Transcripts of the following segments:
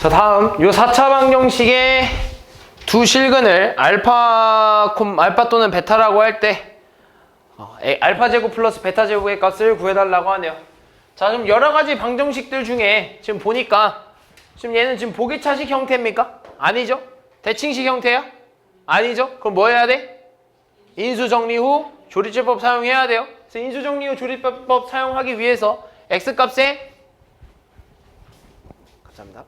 자, 다음 요 4차 방정식의 두 실근을 알파 또는 베타라고 할 때 알파 제곱 플러스 베타 제곱의 값을 구해달라고 하네요. 자, 좀 여러 가지 방정식들 중에 지금 보니까 지금 얘는 지금 보기차식 형태입니까? 아니죠? 대칭식 형태야? 아니죠? 그럼 뭐 해야 돼? 인수정리 후 조리제법 사용해야 돼요. 그래서 인수정리 후 조리제법 사용하기 위해서 x값에 감사합니다.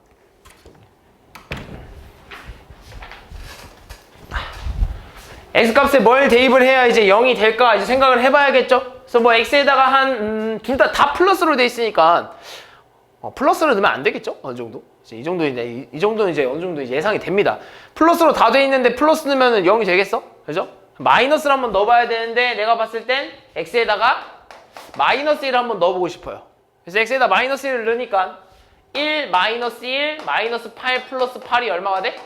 x값에 뭘 대입을 해야 이제 0이 될까 이제 생각을 해봐야겠죠? 그래서 뭐 x에다가 한 둘 다 플러스로 돼 있으니까 플러스로 넣으면 안 되겠죠? 어느 정도? 이제 이 정도는 이제 어느 정도 이제 예상이 됩니다. 플러스로 다 돼 있는데 플러스 넣으면 0이 되겠어? 그죠? 마이너스를 한번 넣어봐야 되는데 내가 봤을 땐 x에다가 마이너스 1을 한번 넣어보고 싶어요. 그래서 x에다 마이너스 1을 넣으니까 1 마이너스 1 마이너스 8 플러스 8이 얼마가 돼?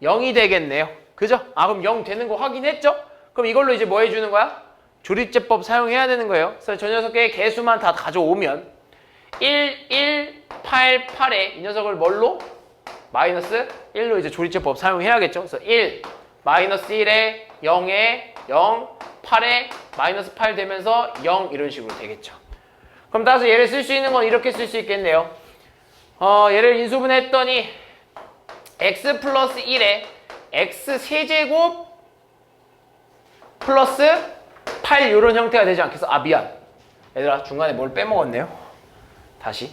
0이 되겠네요. 그죠? 아, 그럼 0 되는 거 확인했죠? 그럼 이걸로 이제 뭐 해주는 거야? 조립제법 사용해야 되는 거예요. 그래서 저 녀석의 개수만 다 가져오면 1, 1, 8, 8에 이 녀석을 뭘로? 마이너스 1로 이제 조립제법 사용해야겠죠? 그래서 1, 마이너스 1에 0에 0, 8에 마이너스 8 되면서 0 이런 식으로 되겠죠. 그럼 따라서 얘를 쓸 수 있는 건 이렇게 쓸 수 있겠네요. 얘를 인수분해했더니 x 플러스 1에 x 세제곱 플러스 8 이런 형태가 되지 않겠어? 아, 미안. 얘들아, 중간에 뭘 빼먹었네요. 다시.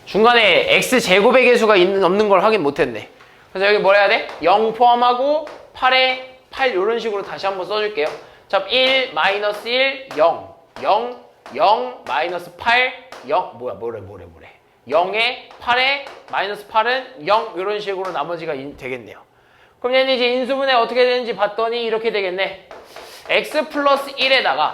중간에 x 제곱의 개수가 없는 걸 확인 못했네. 그래서 여기 뭘 해야 돼? 0 포함하고 8에 8 이런 식으로 다시 한번 써줄게요. 자, 1 마이너스 1 0 0 0 마이너스 8 0 뭐래 0에 8에 마이너스 8은 0 이런 식으로 나머지가 되겠네요. 그럼 얘는 이제 인수분해 어떻게 되는지 봤더니 이렇게 되겠네. x 플러스 1에다가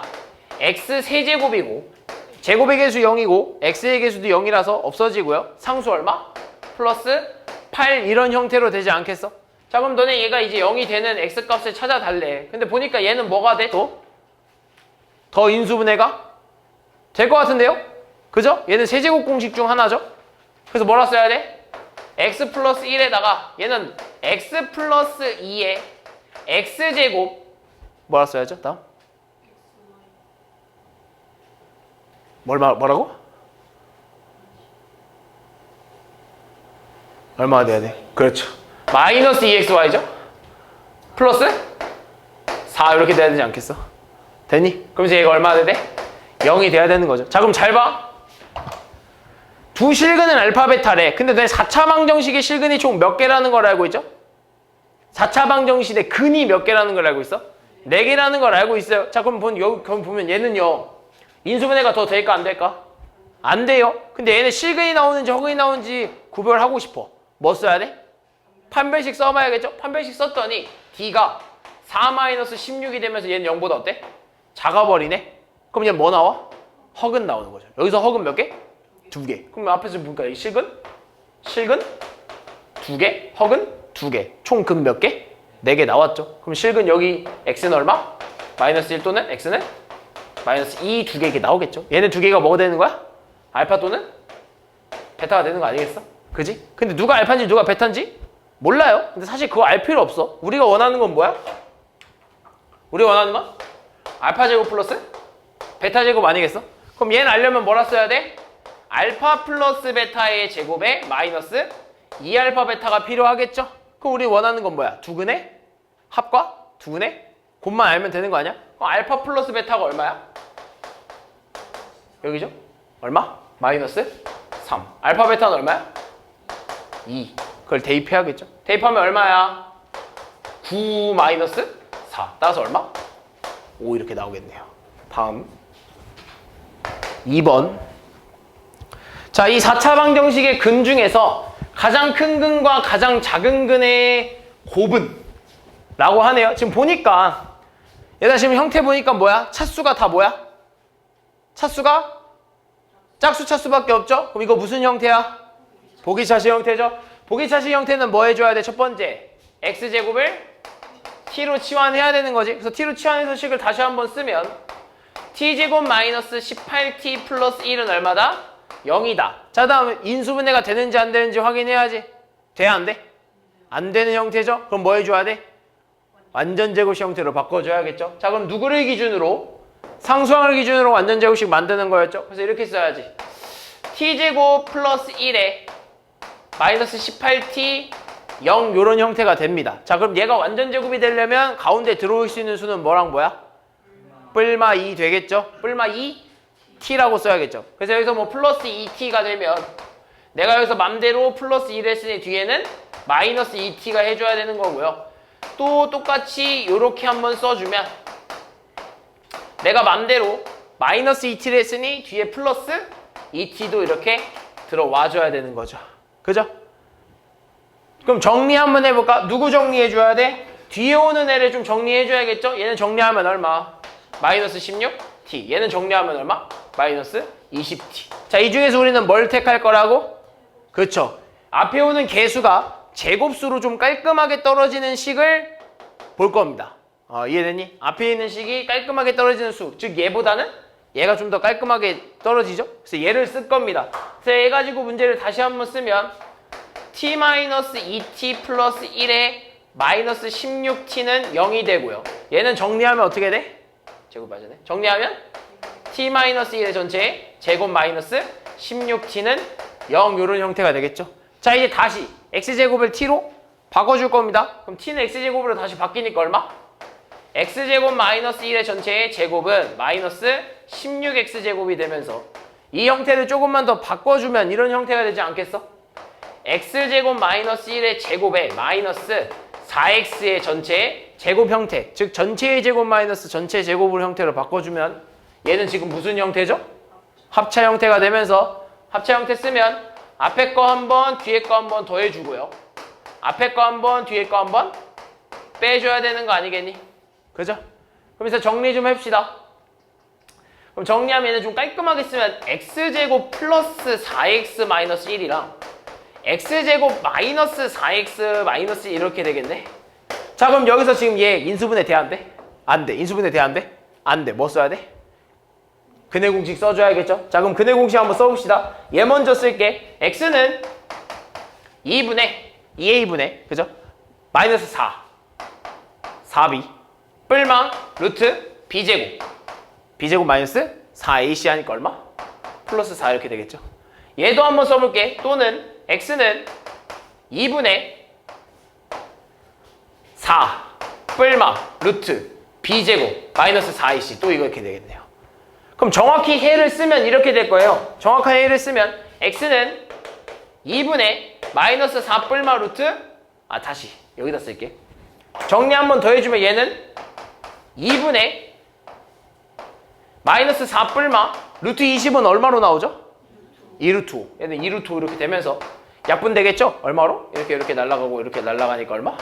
x 세제곱이고 제곱의 개수 0이고 x의 개수도 0이라서 없어지고요. 상수 얼마? 플러스 8 이런 형태로 되지 않겠어? 자, 그럼 너네 얘가 이제 0이 되는 x값을 찾아달래. 근데 보니까 얘는 뭐가 돼? 더 인수분해가 될 것 같은데요? 그죠? 얘는 세제곱 공식 중 하나죠? 그래서 뭐라 써야 돼? x 플러스 1에다가 얘는 x 플러스 2에 x제곱 뭐라 써야죠? 다음 뭐라고? 얼마가 돼야 돼? 그렇죠. 마이너스 2xy죠? 플러스 4 이렇게 돼야 되지 않겠어? 되니? 그럼 이제 얘가 얼마나 돼? 0이 돼야 되는 거죠. 자, 그럼 잘 봐. 두 실근은 알파 베타래. 근데 내 4차 방정식의 실근이 총 몇 개라는 걸 알고 있죠? 4차 방정식의 근이 몇 개라는 걸 알고 있어? 4개라는 걸 알고 있어요. 자, 그럼 보면 얘는요. 인수분해가 더 될까 안 될까? 안 돼요. 근데 얘는 실근이 나오는지 허근이 나오는지 구별하고 싶어. 뭐 써야 돼? 판별식 써봐야겠죠? 판별식 썼더니 D가 4-16이 되면서 얘는 0보다 어때? 작아버리네? 그럼 얘는 뭐 나와? 허근 나오는 거죠. 여기서 허근 몇 개? 2개. 그럼 앞에서 보니까 이 실근 2개, 허근 2개. 총 근 몇 개? 4개 나왔죠. 그럼 실근 여기 x는 얼마? 마이너스 1 또는 x는 마이너스 2, 2개 이렇게 나오겠죠. 얘네 2개가 뭐가 되는 거야? 알파 또는 베타가 되는 거 아니겠어? 그지? 근데 누가 알파인지 누가 베타인지 몰라요. 근데 사실 그거 알 필요 없어. 우리가 원하는 건 뭐야? 우리가 원하는 건 알파 제곱 플러스 베타 제곱 아니겠어? 그럼 얘는 알려면 뭐라 써야 돼? 알파 플러스 베타의 제곱에 마이너스 2알파 베타가 필요하겠죠? 그럼 우리 원하는 건 뭐야? 두근의 합과 두근의 곱만 알면 되는 거 아니야? 그럼 알파 플러스 베타가 얼마야? 여기죠? 얼마? 마이너스 3. 알파 베타는 얼마야? 2. 그걸 대입해야겠죠? 대입하면 얼마야? 9 마이너스 4. 따라서 얼마? 5 이렇게 나오겠네요. 다음 2번. 자, 이 4차 방정식의 근 중에서 가장 큰 근과 가장 작은 근의 곱은 라고 하네요. 지금 보니까 얘들아 지금 형태 보니까 뭐야? 차수가 다 뭐야? 차수가 짝수 차수밖에 없죠? 그럼 이거 무슨 형태야? 보기차식 형태죠? 보기차식 형태는 뭐 해줘야 돼? 첫 번째 x제곱을 t로 치환해야 되는 거지. 그래서 t로 치환해서 식을 다시 한번 쓰면 t제곱 마이너스 18t 플러스 1은 얼마다? 0이다. 자, 다음에 인수분해가 되는지 안 되는지 확인해야지. 돼, 안 돼? 안 되는 형태죠? 그럼 뭐 해줘야 돼? 완전 제곱식 형태로 바꿔줘야겠죠? 자, 그럼 누구를 기준으로? 상수항을 기준으로 완전 제곱식 만드는 거였죠? 그래서 이렇게 써야지. t제곱 플러스 1에 마이너스 18t 0 요런 형태가 됩니다. 자, 그럼 얘가 완전 제곱이 되려면 가운데 들어올 수 있는 수는 뭐랑 뭐야? 뿔마 2 되겠죠? 뿔마 2 t라고 써야겠죠. 그래서 여기서 뭐 플러스 2t가 되면 내가 여기서 맘대로 플러스 1 했으니 뒤에는 마이너스 2t가 해줘야 되는 거고요. 또 똑같이 이렇게 한번 써주면 내가 맘대로 마이너스 2t를 했으니 뒤에 플러스 2t도 이렇게 들어와줘야 되는 거죠. 그죠? 그럼 정리 한번 해볼까? 누구 정리해줘야 돼? 뒤에 오는 애를 좀 정리해줘야겠죠? 얘는 정리하면 얼마? 마이너스 16t. 얘는 정리하면 얼마? 마이너스 20t. 자, 이 중에서 우리는 뭘 택할 거라고? 그렇죠. 앞에 오는 개수가 제곱수로 좀 깔끔하게 떨어지는 식을 볼 겁니다. 이해되니? 앞에 있는 식이 깔끔하게 떨어지는 수. 즉 얘보다는 얘가 좀 더 깔끔하게 떨어지죠? 그래서 얘를 쓸 겁니다. 그래서 얘 가지고 문제를 다시 한번 쓰면 t-2t 플러스 1에 마이너스 16t는 0이 되고요. 얘는 정리하면 어떻게 돼? 제곱 맞으네. 정리하면 t-1의 전체에 제곱 마이너스 16t는 0 이런 형태가 되겠죠. 자, 이제 다시 x제곱을 t로 바꿔줄 겁니다. 그럼 t는 x제곱으로 다시 바뀌니까 얼마? x제곱 마이너스 1의 전체의 제곱은 마이너스 16x제곱이 되면서 이 형태를 조금만 더 바꿔주면 이런 형태가 되지 않겠어? x제곱 마이너스 1의 제곱에 마이너스 4x의 전체의 제곱 형태, 즉 전체의 제곱 마이너스 전체 제곱을 형태로 바꿔주면 얘는 지금 무슨 형태죠? 합차 형태가 되면서 합차 형태 쓰면 앞에 거 한 번, 뒤에 거 한 번 더해주고요. 앞에 거 한 번, 뒤에 거 한 번 빼줘야 되는 거 아니겠니? 그죠? 그러면서 정리 좀 해봅시다. 그럼 정리하면 얘는 좀 깔끔하게 쓰면 x제곱 플러스 4x 마이너스 1이랑 x제곱 마이너스 4x 마이너스 1 이렇게 되겠네. 자, 그럼 여기서 지금 얘 인수분해 돼, 안 돼? 안 돼. 인수분해 돼, 안 돼? 안 돼. 뭐 써야 돼? 근해 공식 써줘야겠죠? 자, 그럼 근해 공식 한번 써봅시다. 얘 먼저 쓸게. x는 2a분의 그죠? 마이너스 4b 뿔망 루트 b제곱 마이너스 4ac 하니까 얼마? 플러스 4 이렇게 되겠죠? 얘도 한번 써볼게. 또는 x는 2분의 4 뿔마 루트 b제곱 마이너스 4ac 또 이거 이렇게 되겠네요. 그럼 정확히 해를 쓰면 이렇게 될 거예요. 정확한 해를 쓰면 x는 2분의 마이너스 4 뿔마 루트 다시 여기다 쓸게. 정리 한번 더 해주면 얘는 2분의 마이너스 4 뿔마 루트 20은 얼마로 나오죠? 2루트 5. 얘는 2루트 5 이렇게 되면서 약분되겠죠? 얼마로? 이렇게 날아가고 이렇게 날아가니까 얼마?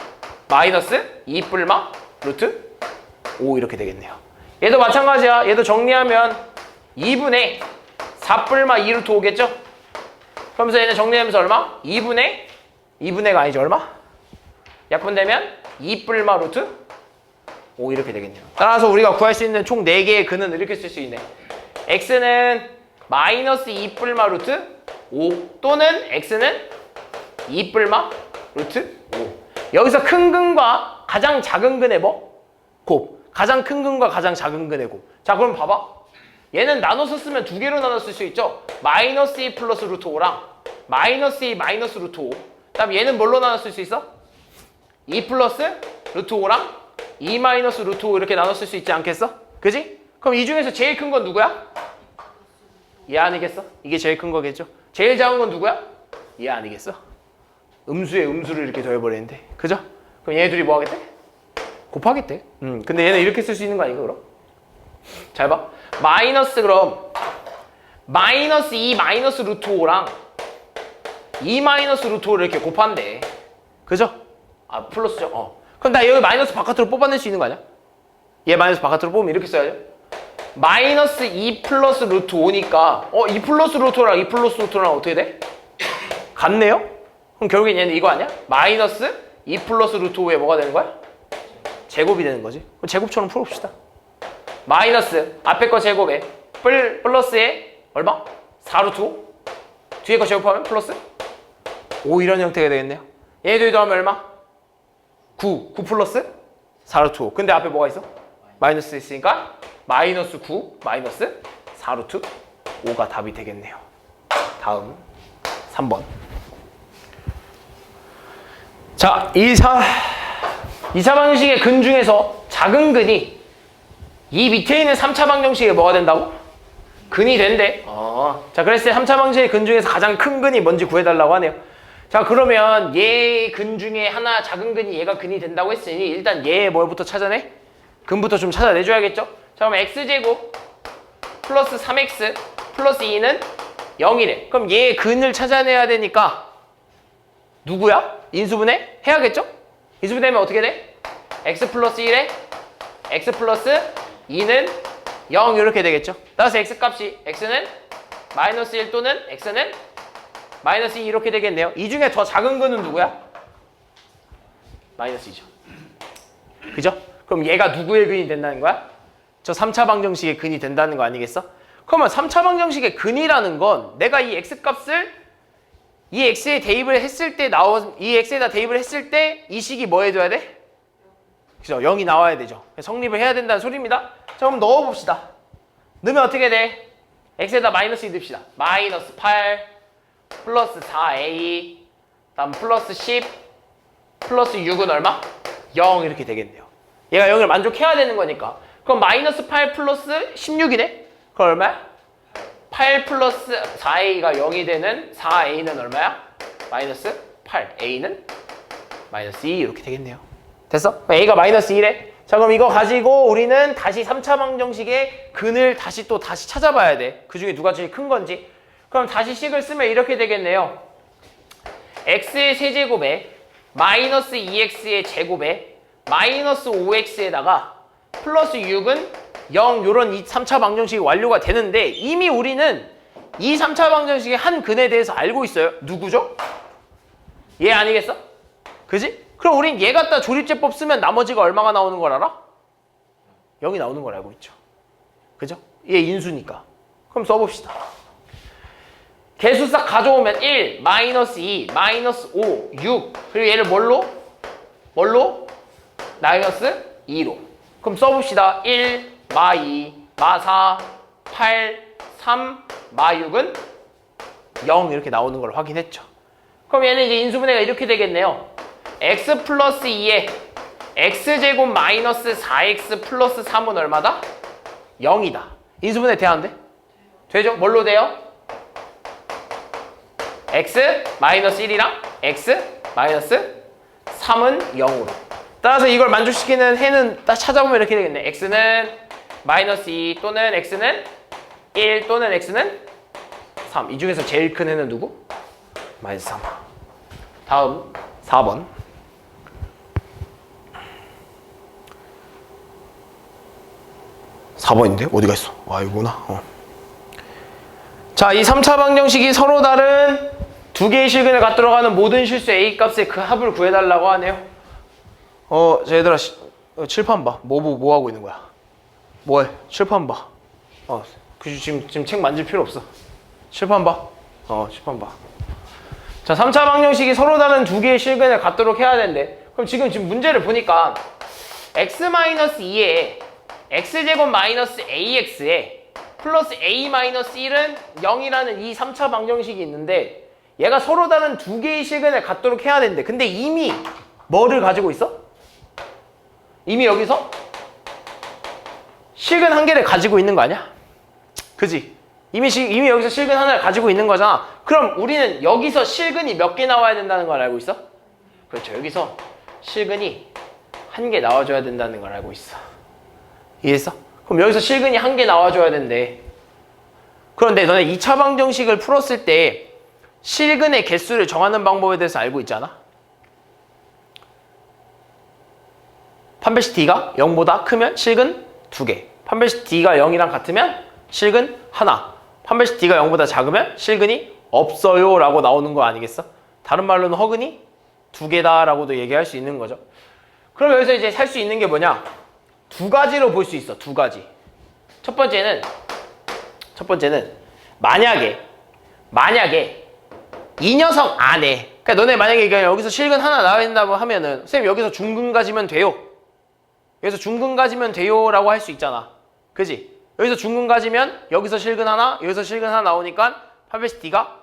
마이너스 2 뿔마 루트 5 이렇게 되겠네요. 얘도 마찬가지야. 얘도 정리하면 2분의 4 뿔마 2루트 5겠죠? 그러면서 얘는 정리하면서 얼마? 2분의가 아니죠. 얼마? 약분되면 2 뿔마 루트 5 이렇게 되겠네요. 따라서 우리가 구할 수 있는 총 4개의 근은 이렇게 쓸 수 있네. x는 마이너스 2 뿔마 루트 5 또는 x는 2 뿔마 루트 5. 여기서 큰 근과 가장 작은 근의 뭐? 곱. 가장 큰 근과 가장 작은 근의 곱. 자, 그럼 봐봐. 얘는 나눠서 쓰면 두 개로 나눠 쓸 수 있죠. 마이너스 2 플러스 루트 5랑 마이너스 2 마이너스 루트 5. 그다음 얘는 뭘로 나눠 쓸 수 있어? 2 플러스 루트 5랑 2 마이너스 루트 5 이렇게 나눠 쓸 수 있지 않겠어? 그지? 그럼 이 중에서 제일 큰 건 누구야? 얘 아니겠어? 이게 제일 큰 거겠죠? 제일 작은 건 누구야? 얘 아니겠어? 음수에 음수를 이렇게 더해버리는데. 그죠? 그럼 얘네 둘이 뭐 하겠대? 곱하겠대. 근데 얘는 이렇게 쓸 수 있는 거 아닌가 그럼? 잘 봐. 마이너스 그럼 마이너스 2 마이너스 루트 5랑 2 마이너스 루트 5를 이렇게 곱한대. 그죠? 플러스죠? 그럼 나 여기 마이너스 바깥으로 뽑아낼 수 있는 거 아니야? 얘 마이너스 바깥으로 뽑으면 이렇게 써야죠. 마이너스 2 플러스 루트 5니까 2 플러스 루트 5랑 2 플러스 루트 5랑 어떻게 돼? 같네요? 그럼 결국엔 얘는 이거 아니야? 마이너스 2 플러스 루트 5에 뭐가 되는 거야? 제곱이 되는 거지. 그럼 제곱처럼 풀어봅시다. 마이너스 앞에 거 제곱에 플러스에 얼마? 4 루트 5? 뒤에 거 제곱하면 플러스 5 이런 형태가 되겠네요. 얘들도 하면 얼마? 9 플러스 4루트 5. 근데 앞에 뭐가 있어? 마이너스 있으니까 마이너스 9 마이너스 4루트 5가 답이 되겠네요. 다음 3번. 자, 2차 방정식의 근 중에서 작은 근이 이 밑에 있는 3차 방정식에 뭐가 된다고? 근이 된대. 자, 그랬을 때 3차 방정식의 근 중에서 가장 큰 근이 뭔지 구해달라고 하네요. 자, 그러면 얘 근 중에 하나 작은 근이 얘가 근이 된다고 했으니 일단 얘 뭐부터 찾아내? 근부터 좀 찾아내줘야겠죠? 자, 그럼 x제곱 플러스 3x 플러스 2는 0이래. 그럼 얘 근을 찾아내야 되니까 누구야? 인수분해? 해야겠죠? 인수분해하면 어떻게 돼? x 플러스 1에 x 플러스 2는 0 이렇게 되겠죠? 따라서 x 값이 x는 마이너스 1 또는 x는 마이너스 2 이렇게 되겠네요. 이 중에 더 작은 거는 누구야? 마이너스 2죠. 그죠? 그럼 얘가 누구의 근이 된다는 거야? 저 3차 방정식의 근이 된다는 거 아니겠어? 그러면 3차 방정식의 근이라는 건 내가 이 x값을 이 x에 대입을 했을 때 이 x에다 대입을 했을 때 이 식이 뭐 해줘야 돼? 그죠? 0이 나와야 되죠. 성립을 해야 된다는 소리입니다. 자, 그럼 넣어봅시다. 넣으면 어떻게 돼? x에다 마이너스 2 넣읍시다. 마이너스 8 플러스 4a 다음 플러스 10 플러스 6은 얼마? 0 이렇게 되겠네요. 얘가 0을 만족해야 되는 거니까. 그럼 마이너스 8 플러스 16이네? 그럼 얼마야? 8 플러스 4a가 0이 되는 4a는 얼마야? 마이너스 8. a는 마이너스 2 이렇게 되겠네요. 됐어? a가 마이너스 2래. 자, 그럼 이거 가지고 우리는 다시 3차 방정식의 근을 다시 찾아봐야 돼. 그 중에 누가 제일 큰 건지. 그럼 다시 식을 쓰면 이렇게 되겠네요. x의 세제곱에 마이너스 2x의 제곱에 마이너스 5x에다가 플러스 6은 0 요런 이 3차 방정식이 완료가 되는데 이미 우리는 이 3차 방정식의 한 근에 대해서 알고 있어요. 누구죠? 얘 아니겠어? 그지? 그럼 우린 얘 갖다 조립제법 쓰면 나머지가 얼마가 나오는 걸 알아? 0이 나오는 걸 알고 있죠. 그죠? 얘 인수니까. 그럼 써봅시다. 개수 싹 가져오면 1, 마이너스 2, 마이너스 5, 6 그리고 얘를 뭘로? 마이너스 2로. 그럼 써봅시다. 1, 마 2, 마 4, 8, 3, 마 6은 0 이렇게 나오는 걸 확인했죠. 그럼 얘는 이제 인수분해가 이렇게 되겠네요. x 플러스 2에 x제곱 마이너스 4x 플러스 3은 얼마다? 0이다. 인수분해 돼야 안 돼? 되죠? 뭘로 돼요? x 마이너스 1이랑 x 마이너스 3은 0으로. 따라서 이걸 만족시키는 해는 딱 찾아보면 이렇게 되겠네. x는 마이너스 2 또는 x는 1 또는 x는 3. 이 중에서 제일 큰 해는 누구? 마이너스 3. 다음 4번. (4번인데) 어디가 있어? 아, 이거구나. 자, 이 3차 방정식이 서로 다른 두 개의 실근을 갖도록 하는 모든 실수 A 값의 그 합을 구해달라고 하네요. 자, 얘들아, 칠판 봐. 뭐 하고 있는 거야? 뭐해? 칠판 봐. 지금 책 만질 필요 없어. 칠판 봐. 칠판 봐. 자, 3차 방정식이 서로 다른 두 개의 실근을 갖도록 해야 되는데, 그럼 지금 문제를 보니까 x-2에 x제곱 마이너스 ax에 플러스 a 마이너스 1은 0이라는 이 3차 방정식이 있는데 얘가 서로 다른 두 개의 실근을 갖도록 해야 되는데 근데 이미 뭐를 가지고 있어? 이미 여기서 실근 한 개를 가지고 있는 거 아니야? 그지? 이미 여기서 실근 하나를 가지고 있는 거잖아. 그럼 우리는 여기서 실근이 몇 개 나와야 된다는 걸 알고 있어? 그렇죠. 여기서 실근이 한 개 나와줘야 된다는 걸 알고 있어. 이해했어? 그럼 여기서 실근이 한 개 나와줘야 된대. 그런데 너네 2차 방정식을 풀었을 때 실근의 개수를 정하는 방법에 대해서 알고 있잖아? 판별식 D가 0보다 크면 실근 2개. 판별식 D가 0이랑 같으면 실근 하나. 판별식 D가 0보다 작으면 실근이 없어요 라고 나오는 거 아니겠어? 다른 말로는 허근이 2개다 라고도 얘기할 수 있는 거죠. 그럼 여기서 이제 살 수 있는 게 뭐냐? 두 가지로 볼 수 있어. 두 가지. 첫 번째는 만약에 이 녀석 안에, 그러니까 너네 만약에 그냥 여기서 실근 하나 나와야 된다고 하면은 선생님 여기서 중근 가지면 돼요. 여기서 중근 가지면 돼요 라고 할 수 있잖아. 그지? 여기서 중근 가지면 여기서 실근 하나, 여기서 실근 하나 나오니까 판별식 D가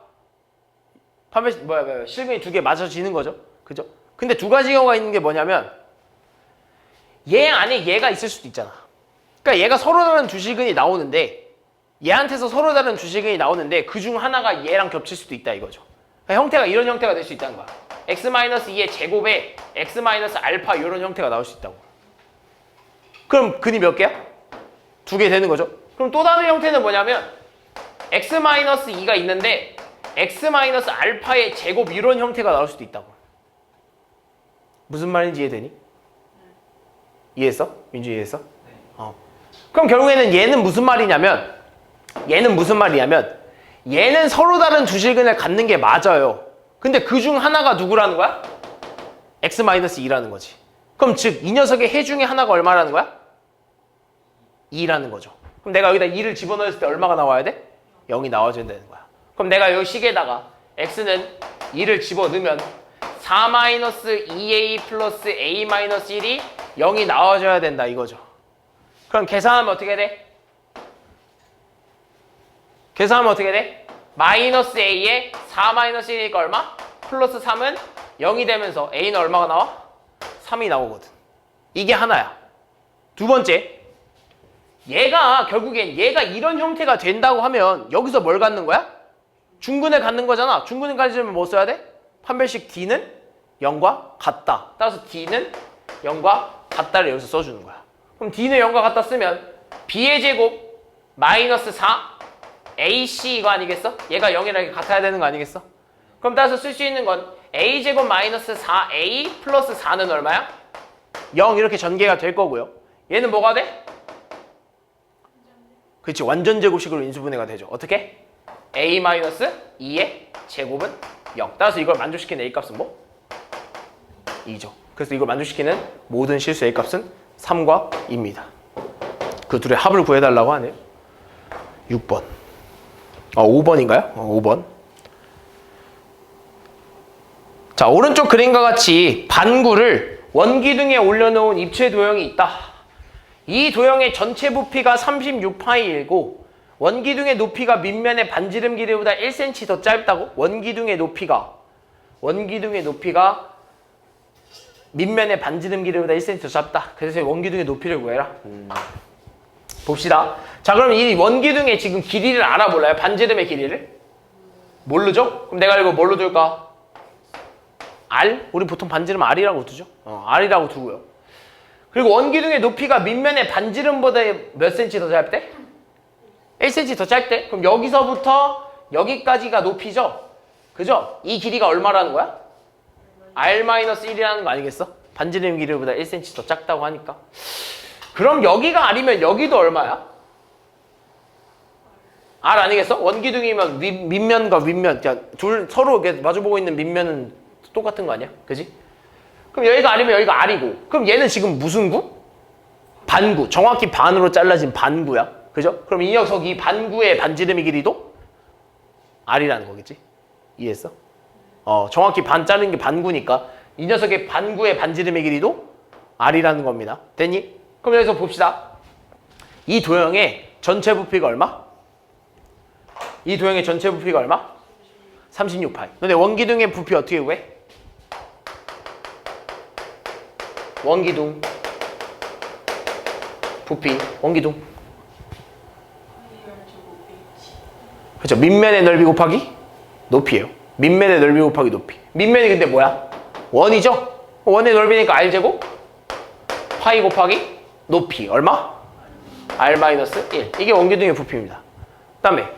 실근이 두 개 맞춰지는 거죠. 그죠? 근데 두 가지 경우가 있는 게 뭐냐면 얘 안에 얘가 있을 수도 있잖아. 그러니까 얘가 서로 다른 두 실근이 나오는데 얘한테서 서로 다른 두 실근이 나오는데 그중 하나가 얘랑 겹칠 수도 있다 이거죠. 그러니까 형태가 이런 형태가 될 수 있다는 거야. x-2의 제곱에 x-알파 이런 형태가 나올 수 있다고. 그럼 근이 몇 개야? 두 개 되는 거죠. 그럼 또 다른 형태는 뭐냐면 x-2가 있는데 x-알파의 제곱 이런 형태가 나올 수도 있다고. 무슨 말인지 이해되니? 이해했어? 민주 이해했어? 그럼 결국에는 얘는 무슨 말이냐면 얘는 서로 다른 두 실근을 갖는 게 맞아요. 근데 그 중 하나가 누구라는 거야? x-2라는 거지. 그럼 즉 이 녀석의 해 중에 하나가 얼마라는 거야? 2라는 거죠. 그럼 내가 여기다 2를 집어넣었을 때 얼마가 나와야 돼? 0이 나와줘야 되는 거야. 그럼 내가 여기 식에다가 x는 2를 집어넣으면 4-2a 플러스 a-1이 0이 나와줘야 된다 이거죠. 그럼 계산하면 어떻게 돼? 마이너스 a에 4-1이니까 얼마? 플러스 3은 0이 되면서 a는 얼마가 나와? 3이 나오거든. 이게 하나야. 두 번째, 결국엔 얘가 이런 형태가 된다고 하면 여기서 뭘 갖는 거야? 중근을 갖는 거잖아. 중근을 가지려면 뭐 써야 돼? 판별식 D는 0과 같다. 따라서 D는 0과 같다를 여기서 써주는 거야. 그럼 D는 0과 같다 쓰면 B의 제곱 마이너스 4 AC 이거 아니겠어? 얘가 0이랑 같아야 되는 거 아니겠어? 그럼 따라서 쓸 수 있는 건 A제곱 마이너스 4A 플러스 4는 얼마야? 0 이렇게 전개가 될 거고요. 얘는 뭐가 돼? 그렇지, 완전 제곱식으로 인수분해가 되죠. 어떻게? A-2의 제곱은 0. 따라서 이걸 만족시키는 A값은 뭐? 2죠. 그래서 이걸 만족시키는 모든 실수 A값은 3과 2입니다. 그 둘의 합을 구해달라고 하네요. 6번. 5번인가요? 5번. 자, 오른쪽 그림과 같이 반구를 원기둥에 올려놓은 입체 도형이 있다. 이 도형의 전체 부피가 36파이이고 원기둥의 높이가 밑면의 반지름 길이보다 1cm 더 짧다고? 원기둥의 높이가 밑면의 반지름 길이보다 1cm 더 짧다. 그래서 원기둥의 높이를 구해라. 봅시다. 자, 그럼 이 원기둥의 지금 길이를 알아볼래요? 반지름의 길이를? 모르죠? 그럼 내가 이거 뭘로 둘까? R? 우리 보통 반지름 R이라고 두죠? R이라고 두고요. 그리고 원기둥의 높이가 밑면의 반지름보다 몇 cm 더 짧대? 1cm 더 짧대? 그럼 여기서부터 여기까지가 높이죠? 그죠? 이 길이가 얼마라는 거야? R-1이라는 거 아니겠어? 반지름 길이보다 1cm 더 작다고 하니까. 그럼 여기가 R이면 여기도 얼마야? R 아니겠어? 원기둥이면 밑면과 윗면, 그러니까 둘 서로 마주보고 있는 밑면은 똑같은 거 아니야? 그지? 그럼 여기가 R이면 여기가 R이고, 그럼 얘는 지금 무슨 구? 반구. 정확히 반으로 잘라진 반구야. 그죠? 그럼 이 녀석이 반구의 반지름의 길이도 R이라는 거겠지? 이해했어? 정확히 반 자른 게 반구니까 이 녀석의 반구의 반지름의 길이도 R이라는 겁니다. 됐니? 그럼 여기서 봅시다. 이 도형의 전체 부피가 얼마? 36파이. 근데 원기둥의 부피 어떻게 구해? 원기둥 부피, 원기둥. 그렇죠. 밑면의 넓이 곱하기 높이에요. 밑면의 넓이 곱하기 높이. 밑면이 근데 뭐야? 원이죠? 원의 넓이니까 R제곱 파이 곱하기 높이. 얼마? R-1. 이게 원기둥의 부피입니다. 그 다음에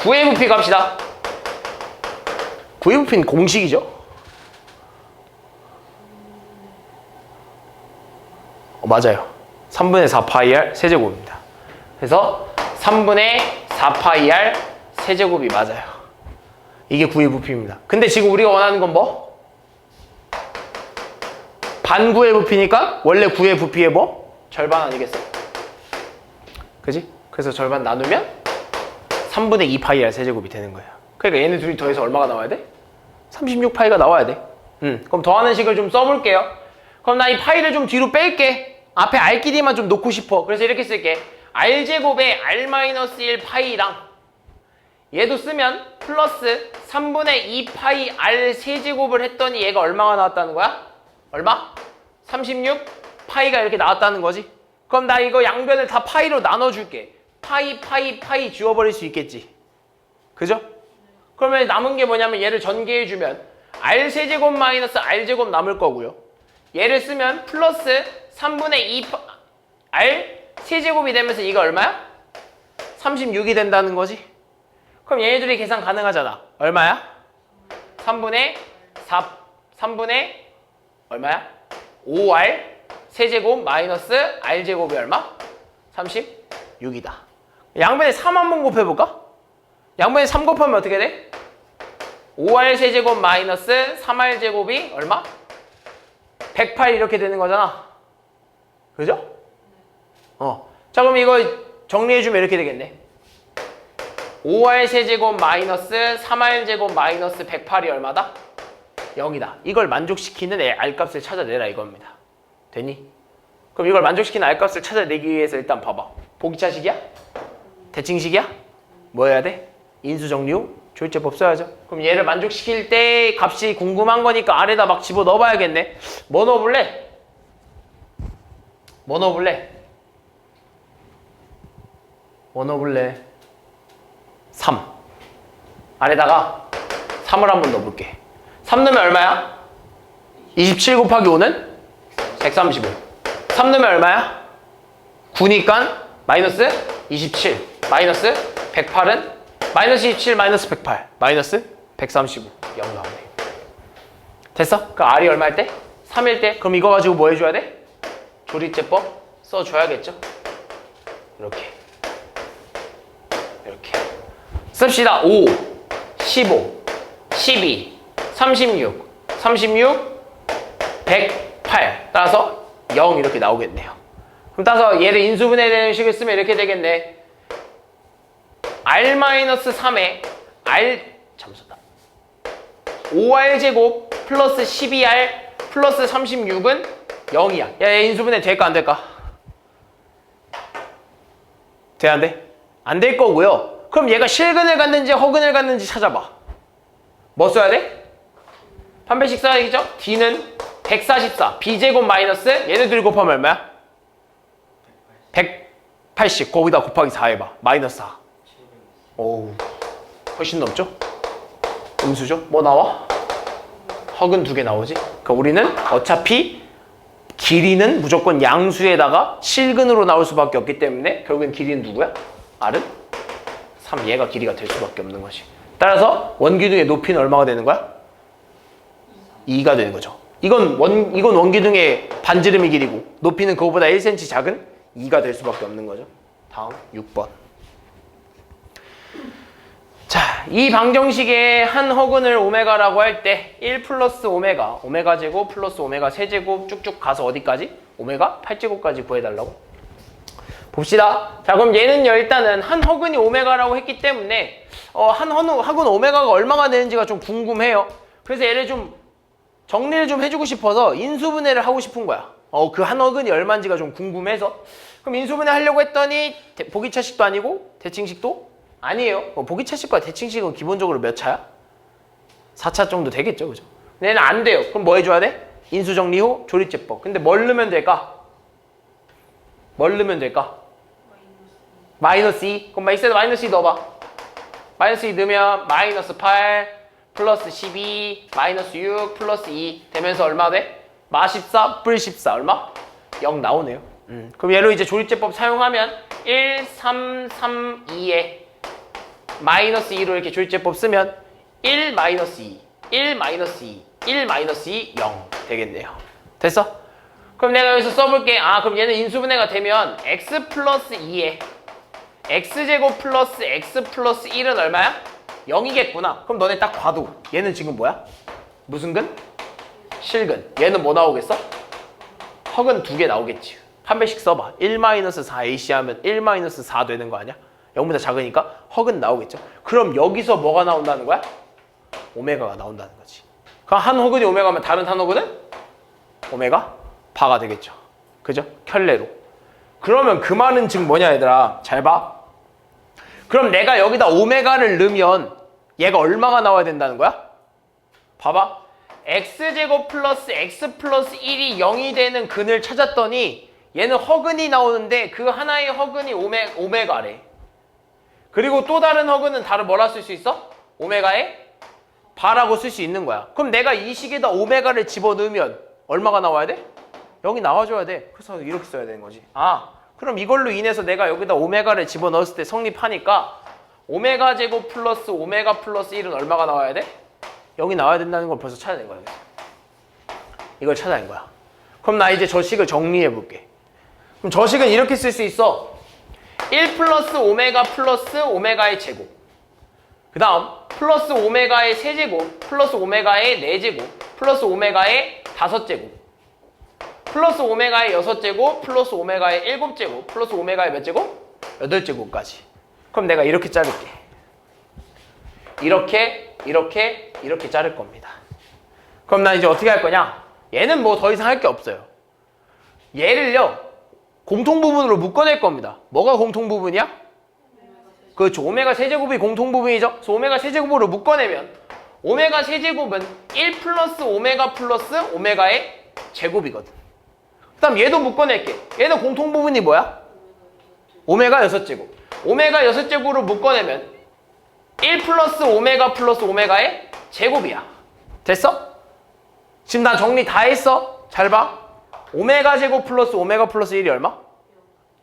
구의 부피 갑시다. 구의 부피는 공식이죠? 맞아요. 3분의 4파이R 세제곱입니다. 그래서 3분의 4파이R 세제곱이 맞아요. 이게 구의 부피입니다. 근데 지금 우리가 원하는 건 뭐? 반구의 부피니까 원래 구의 부피의 뭐? 절반 아니겠어? 그지? 그래서 절반 나누면 3분의 2파이R 세제곱이 되는 거예요. 그러니까 얘네 둘이 더해서 얼마가 나와야 돼? 36파이가 나와야 돼. 그럼 더하는 식을 좀 써볼게요. 그럼 나 이 파이를 좀 뒤로 뺄게. 앞에 r끼리만 좀 놓고 싶어. 그래서 이렇게 쓸게. r제곱에 r-1 파이랑 얘도 쓰면 플러스 3분의 2파이 r 세제곱을 했더니 얘가 얼마가 나왔다는 거야? 얼마? 36 파이가 이렇게 나왔다는 거지. 그럼 나 이거 양변을 다 파이로 나눠줄게. 파이 지워버릴 수 있겠지. 그죠? 그러면 남은 게 뭐냐면 얘를 전개해주면 r 세제곱 마이너스 r제곱 남을 거고요. 얘를 쓰면 플러스 3분의 2 r 세제곱이 되면서 이거 얼마야? 36이 된다는 거지. 그럼 얘네들이 계산 가능하잖아. 얼마야? 3분의 4, 3분의 얼마야? 5r 세제곱 마이너스 r제곱이 얼마? 36이다. 양변에 3 한번 곱해볼까? 양변에 3 곱하면 어떻게 돼? 5r 세제곱 마이너스 3r 제곱이 얼마? 108 이렇게 되는 거잖아. 그죠? 자, 그럼 이거 정리해주면 이렇게 되겠네. 5r 세제곱 마이너스 3r 제곱 마이너스 108이 얼마다? 0이다. 이걸 만족시키는 r값을 찾아내라 이겁니다. 됐니? 그럼 이걸 만족시키는 r값을 찾아내기 위해서 일단 봐봐. 보기차식이야? 대칭식이야? 뭐 해야 돼? 인수정리 후 조율제법 써야죠. 그럼 얘를 만족시킬 때 값이 궁금한 거니까 아래다 막 집어넣어 봐야겠네. 뭐 넣어볼래? 뭐 넣어볼래? 뭐 넣어볼래? 3 아래다가 3을 한번 넣어볼게. 3 넣으면 얼마야? 27 곱하기 5는? 135. 3 넣으면 얼마야? 9니까 마이너스 27 마이너스 108은? 마이너스 27 마이너스 108 마이너스 135 0 나오네. 됐어? 그 R이 얼마일 때? 3일 때? 그럼 이거 가지고 뭐 해줘야 돼? 조리제법 써줘야겠죠? 이렇게 씁시다. 5 15 12 36 108 따라서 0 이렇게 나오겠네요. 그럼 따라서 얘를 인수분해되는 식을 쓰면 이렇게 되겠네. r-3에 r 잠시만 5r 제곱 플러스 12r 플러스 36은 0이야. 야, 얘 인수분해 될까 안 될까? 돼 안 돼? 안 될 거고요. 그럼 얘가 실근을 갖는지 허근을 갖는지 찾아봐. 뭐 써야 돼? 판별식 써야겠죠? D는 144 B제곱 마이너스 얘네 둘이 곱하면 얼마야? 180 거기다 곱하기 4 해봐. 마이너스 4. 오우 훨씬 넘죠? 음수죠? 뭐 나와? 허근 2개 나오지? 그러니까 우리는 어차피 길이는 무조건 양수에다가 실근으로 나올 수밖에 없기 때문에 결국엔 길이는 누구야? R은? 3. 얘가 길이가 될 수밖에 없는 것이. 따라서 원기둥의 높이는 얼마가 되는 거야? 2가 되는 거죠. 이건 원기둥의 반지름의 길이고 높이는 그거보다 1cm 작은 2가 될 수밖에 없는 거죠. 다음 6번. 자, 이 방정식의 한 허근을 오메가라고 할 때 1 플러스 오메가 제곱 플러스 오메가 세제곱 쭉쭉 가서 어디까지? 오메가 8제곱까지 구해달라고? 봅시다. 자, 그럼 얘는요 일단은 한 허근이 오메가라고 했기 때문에 한 허근 오메가가 얼마가 되는지가 좀 궁금해요. 그래서 얘를 좀 정리를 좀 해주고 싶어서 인수분해를 하고 싶은 거야. 그 한 허근이 얼마인지가 좀 궁금해서. 그럼 인수분해 하려고 했더니 보기차식도 아니고 대칭식도 아니에요. 보기차식과 대칭식은 기본적으로 몇 차야? 4차 정도 되겠죠, 그죠? 근데 얘는 안 돼요. 그럼 뭐 해줘야 돼? 인수정리 후 조립제법. 근데 뭘 넣으면 될까? 뭘 넣으면 될까? 마이너스 2. 그럼 x에다 마이너스 2 넣어봐. 마이너스 2 넣으면 마이너스 8 플러스 12 마이너스 6 플러스 2 되면서 얼마 돼? 마 14 뿔 14 얼마? 0 나오네요. 그럼 얘로 이제 조립제법 사용하면 1 3 3 2에 마이너스 2로 이렇게 조립제법 쓰면 1 마이너스 2 1 마이너스 2 1 마이너스 2 0 되겠네요. 됐어? 그럼 내가 여기서 써볼게. 그럼 얘는 인수분해가 되면 x 플러스 2에 x제곱 플러스 x 플러스 1은 얼마야? 0이겠구나. 그럼 너네 딱 봐도 얘는 지금 뭐야? 무슨 근? 실근. 얘는 뭐 나오겠어? 허근 2개 나오겠지. 판별식 써봐. 1-4 AC 하면 1-4 되는 거 아니야? 0보다 작으니까 허근 나오겠죠. 그럼 여기서 뭐가 나온다는 거야? 오메가가 나온다는 거지. 그럼 한 허근이 오메가면 다른 한 허근은 오메가 바가 되겠죠. 그죠? 켤레로. 그러면 그 말은 즉 뭐냐 얘들아. 잘 봐. 그럼 내가 여기다 오메가를 넣으면 얘가 얼마가 나와야 된다는 거야? 봐봐. x제곱 플러스 x 플러스 1이 0이 되는 근을 찾았더니 얘는 허근이 나오는데 그 하나의 허근이 오메가래. 그리고 또 다른 허근은 다른 뭐라 쓸 수 있어? 오메가의 바라고 쓸 수 있는 거야. 그럼 내가 이 식에다 오메가를 집어넣으면 얼마가 나와야 돼? 0이 나와줘야 돼. 그래서 이렇게 써야 되는 거지. 아, 그럼 이걸로 인해서 내가 여기다 오메가를 집어넣었을 때 성립하니까 오메가 제곱 플러스 오메가 플러스 1은 얼마가 나와야 돼? 0이 나와야 된다는 걸 벌써 찾아낸 거야. 이걸 찾아낸 거야. 그럼 나 이제 저 식을 정리해 볼게. 그럼 저 식은 이렇게 쓸 수 있어. 1 플러스 오메가 플러스 오메가의 제곱. 그 다음 플러스 오메가의 세제곱 플러스 오메가의 4제곱 플러스 오메가의 5제곱 플러스 오메가의 6제곱 플러스 오메가의 7제곱 플러스 오메가의 몇 제곱? 8제곱까지. 그럼 내가 이렇게 자를게. 이렇게 자를 겁니다. 그럼 나 이제 어떻게 할 거냐? 얘는 뭐 더 이상 할 게 없어요. 얘를요 공통부분으로 묶어낼 겁니다. 뭐가 공통부분이야? 그렇죠. 오메가 세제곱이 공통부분이죠. 그래서 오메가 세제곱으로 묶어내면 오메가 세제곱은 1 플러스 오메가 플러스 오메가의 제곱이거든. 그 다음 얘도 묶어낼게. 얘는 공통부분이 뭐야? 오메가 6제곱. 오메가 6제곱으로 묶어내면 1 플러스 오메가 플러스 오메가의 제곱이야. 됐어? 지금 나 정리 다 했어? 잘 봐. 오메가 제곱 플러스 오메가 플러스 1이 얼마?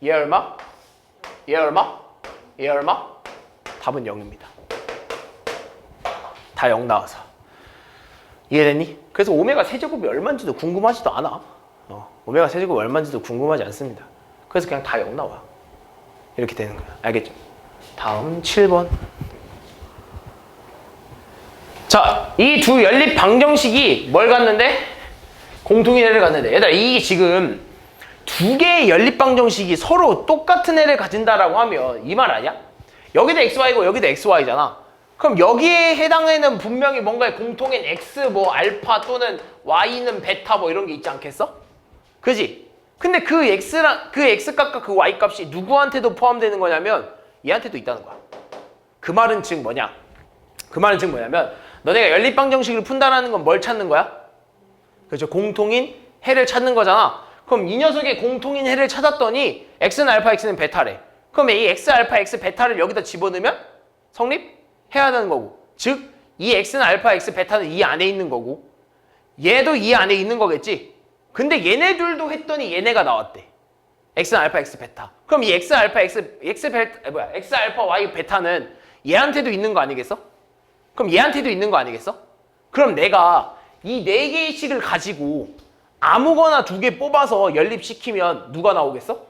얘 얼마? 얘 얼마? 얘 얼마? 답은 0입니다. 다 0 나와서. 이해됐니? 그래서 오메가 세제곱이 얼마인지도 궁금하지도 않아. 오메가 세제곱이 얼마인지도 궁금하지 않습니다. 그래서 그냥 다 0 나와. 이렇게 되는 거야. 알겠죠? 다음 7번. 자, 이 두 연립 방정식이 뭘 갖는데? 공통인 애를 갖는데. 얘들아, 이게 지금 두 개의 연립 방정식이 서로 똑같은 애를 가진다라고 하면 이 말 아니야? 여기도 xy고 여기도 xy잖아. 그럼 여기에 해당되는 분명히 뭔가의 공통인 x 뭐 알파 또는 y는 베타 뭐 이런 게 있지 않겠어? 그지? 근데 그 x랑 그 x값과 그 y값이 누구한테도 포함되는 거냐면 얘한테도 있다는 거야. 그 말은 즉 뭐냐? 그 말은 즉 뭐냐면 너네가 연립 방정식을 푼다라는 건 뭘 찾는 거야? 그렇죠. 공통인 해를 찾는 거잖아. 그럼 이 녀석의 공통인 해를 찾았더니 x는 알파, x는 베타래. 그럼 이 x 알파, x 베타를 여기다 집어넣으면 성립해야 하는 거고. 즉, 이 x는 알파, x 베타는 이 안에 있는 거고 얘도 이 안에 있는 거겠지. 근데 얘네 둘도 했더니 얘네가 나왔대. x는 알파, x 베타. 그럼 이 x 알파, x 알파, y 베타는 얘한테도 있는 거 아니겠어? 그럼 얘한테도 있는 거 아니겠어? 그럼 내가 이 4개의 식을 가지고 아무거나 2개 뽑아서 연립시키면 누가 나오겠어?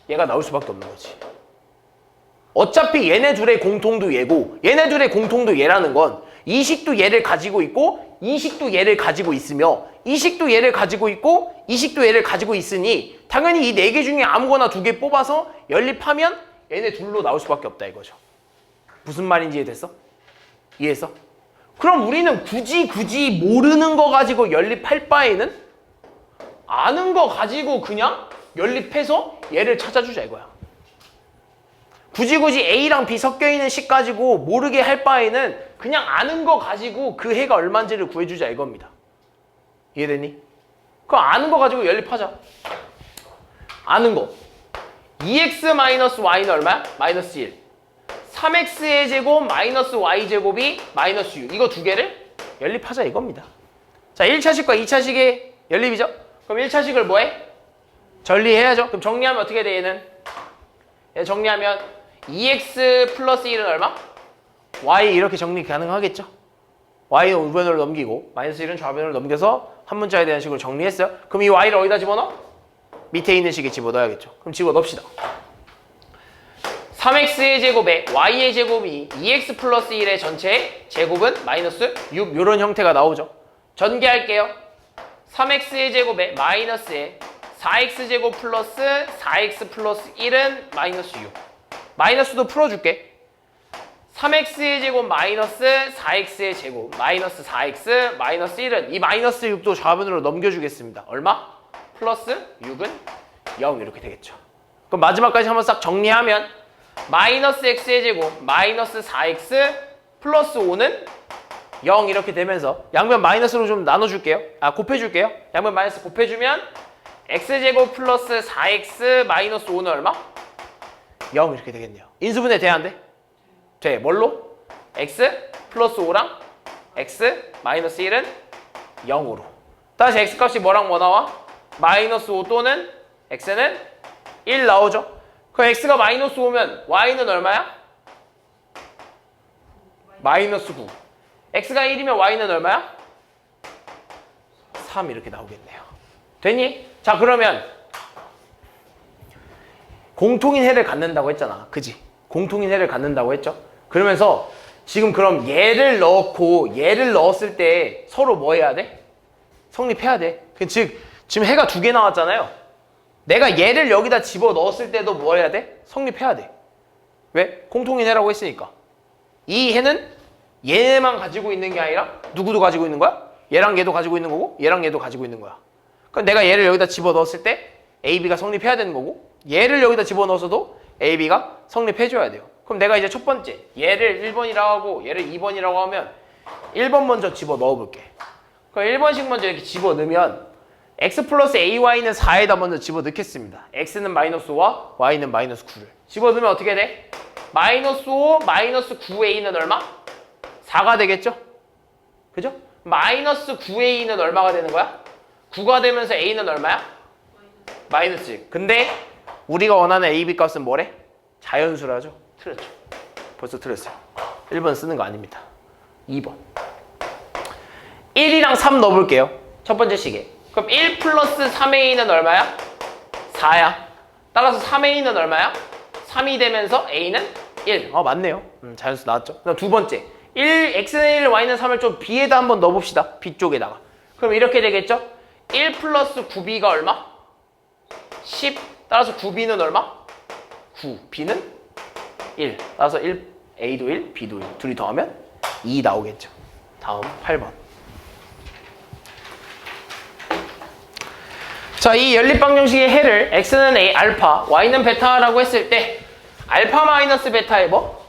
얘가 나올 수밖에 없는 거지. 어차피 얘네 둘의 공통도 얘고 얘네 둘의 공통도 얘라는 건 이 식도 얘를 가지고 있고 이 식도 얘를 가지고 있으며 이 식도 얘를 가지고 있고 이 식도 얘를 가지고 있으니 당연히 이 4개 중에 아무거나 2개 뽑아서 연립하면 얘네 둘로 나올 수밖에 없다 이거죠. 무슨 말인지 이해됐어? 이해했어? 그럼 우리는 굳이 모르는 거 가지고 연립할 바에는 아는 거 가지고 그냥 연립해서 얘를 찾아주자 이거야. 굳이 A랑 B 섞여 있는 식 가지고 모르게 할 바에는 그냥 아는 거 가지고 그 해가 얼마인지를 구해주자 이겁니다. 이해됐니? 그럼 아는 거 가지고 연립하자. 아는 거. 2x-y는 얼마야? 마이너스 1. 3x의 제곱 마이너스 y제곱이 마이너스 6. 이거 두 개를 연립하자 이겁니다. 자, 1차식과 2차식의 연립이죠? 그럼 1차식을 뭐해? 전리해야죠. 그럼 정리하면 어떻게 돼 얘는? 얘 정리하면 2x 플러스 1은 얼마? y 이렇게 정리 가능하겠죠? y는 우변으로 넘기고 마이너스 1은 좌변으로 넘겨서 한 문자에 대한 식으로 정리했어요. 그럼 이 y를 어디다 집어넣어? 밑에 있는 식에 집어넣어야겠죠. 그럼 집어넣읍시다. 3x의 제곱에 y의 제곱이 2x 플러스 1의 전체의 제곱은 마이너스 6 이런 형태가 나오죠. 전개할게요. 3x의 제곱에 마이너스에 4x 제곱 플러스 4x 플러스 1은 마이너스 6. 마이너스도 풀어줄게. 3x의 제곱 마이너스 4x의 제곱 마이너스 4x 마이너스 1은 이 마이너스 6도 좌변으로 넘겨주겠습니다. 얼마? 플러스 6은 0 이렇게 되겠죠. 그럼 마지막까지 한번 싹 정리하면 마이너스 x의 제곱 마이너스 4x 플러스 5는 0 이렇게 되면서 양변 마이너스로 좀 나눠줄게요. 곱해줄게요. 양변 마이너스 곱해주면 x제곱 플러스 4x 마이너스 5는 얼마? 0 이렇게 되겠네요. 인수분해 돼야 안 돼? 돼. 뭘로? x 플러스 5랑 x 마이너스 1은 0으로. 다시 x 값이 뭐랑 뭐 나와? 마이너스 5 또는 x는 1 나오죠. 그럼 x가 마이너스 5면 y는 얼마야? 마이너스 9. x가 1이면 y는 얼마야? 3 이렇게 나오겠네요. 됐니? 자 그러면 공통인 해를 갖는다고 했잖아. 그지? 공통인 해를 갖는다고 했죠? 그러면서 지금 그럼 얘를 넣고 얘를 넣었을 때 서로 뭐 해야 돼? 성립해야 돼. 즉 지금 해가 2개 나왔잖아요. 내가 얘를 여기다 집어 넣었을 때도 뭐 해야 돼? 성립해야 돼. 왜? 공통인 해라고 했으니까. 이 해는 얘만 가지고 있는 게 아니라 누구도 가지고 있는 거야? 얘랑 얘도 가지고 있는 거고 얘랑 얘도 가지고 있는 거야. 그럼 내가 얘를 여기다 집어 넣었을 때 A, B가 성립해야 되는 거고 얘를 여기다 집어 넣어서도 A, B가 성립해줘야 돼요. 그럼 내가 이제 첫 번째 얘를 1번이라고 하고 얘를 2번이라고 하면 1번 먼저 집어 넣어볼게. 그럼 1번씩 먼저 이렇게 집어 넣으면 x 플러스 ay는 4에다 먼저 집어 넣겠습니다. x는 마이너스 5와 y는 마이너스 9를 집어 넣으면 어떻게 돼? 마이너스 5 마이너스 9a는 얼마? 4가 되겠죠? 그죠? 마이너스 9a는 얼마가 되는 거야? 9가 되면서 a는 얼마야? 마이너스 1. 근데 우리가 원하는 a, b 값은 뭐래? 자연수라죠? 틀렸죠. 벌써 틀렸어요. 1번 쓰는 거 아닙니다. 2번 1이랑 3 넣어볼게요. 첫 번째 시계. 그럼 1 플러스 3a는 얼마야? 4야. 따라서 3a는 얼마야? 3이 되면서 a는 1. 맞네요. 자연수 나왔죠. 그다음 두 번째 x는 1, y는 3을 좀 b에다 한번 넣어봅시다. b 쪽에다가. 그럼 이렇게 되겠죠? 1 플러스 9b가 얼마? 10. 따라서 9b는 얼마? 9. b는 1. 따라서 1, a도 1, b도 1. 둘이 더하면 2 나오겠죠. 다음 8번. 자, 이 연립방정식의 해를 x는 a, 알파, y는 베타라고 했을 때 알파 마이너스 베타의 뭐?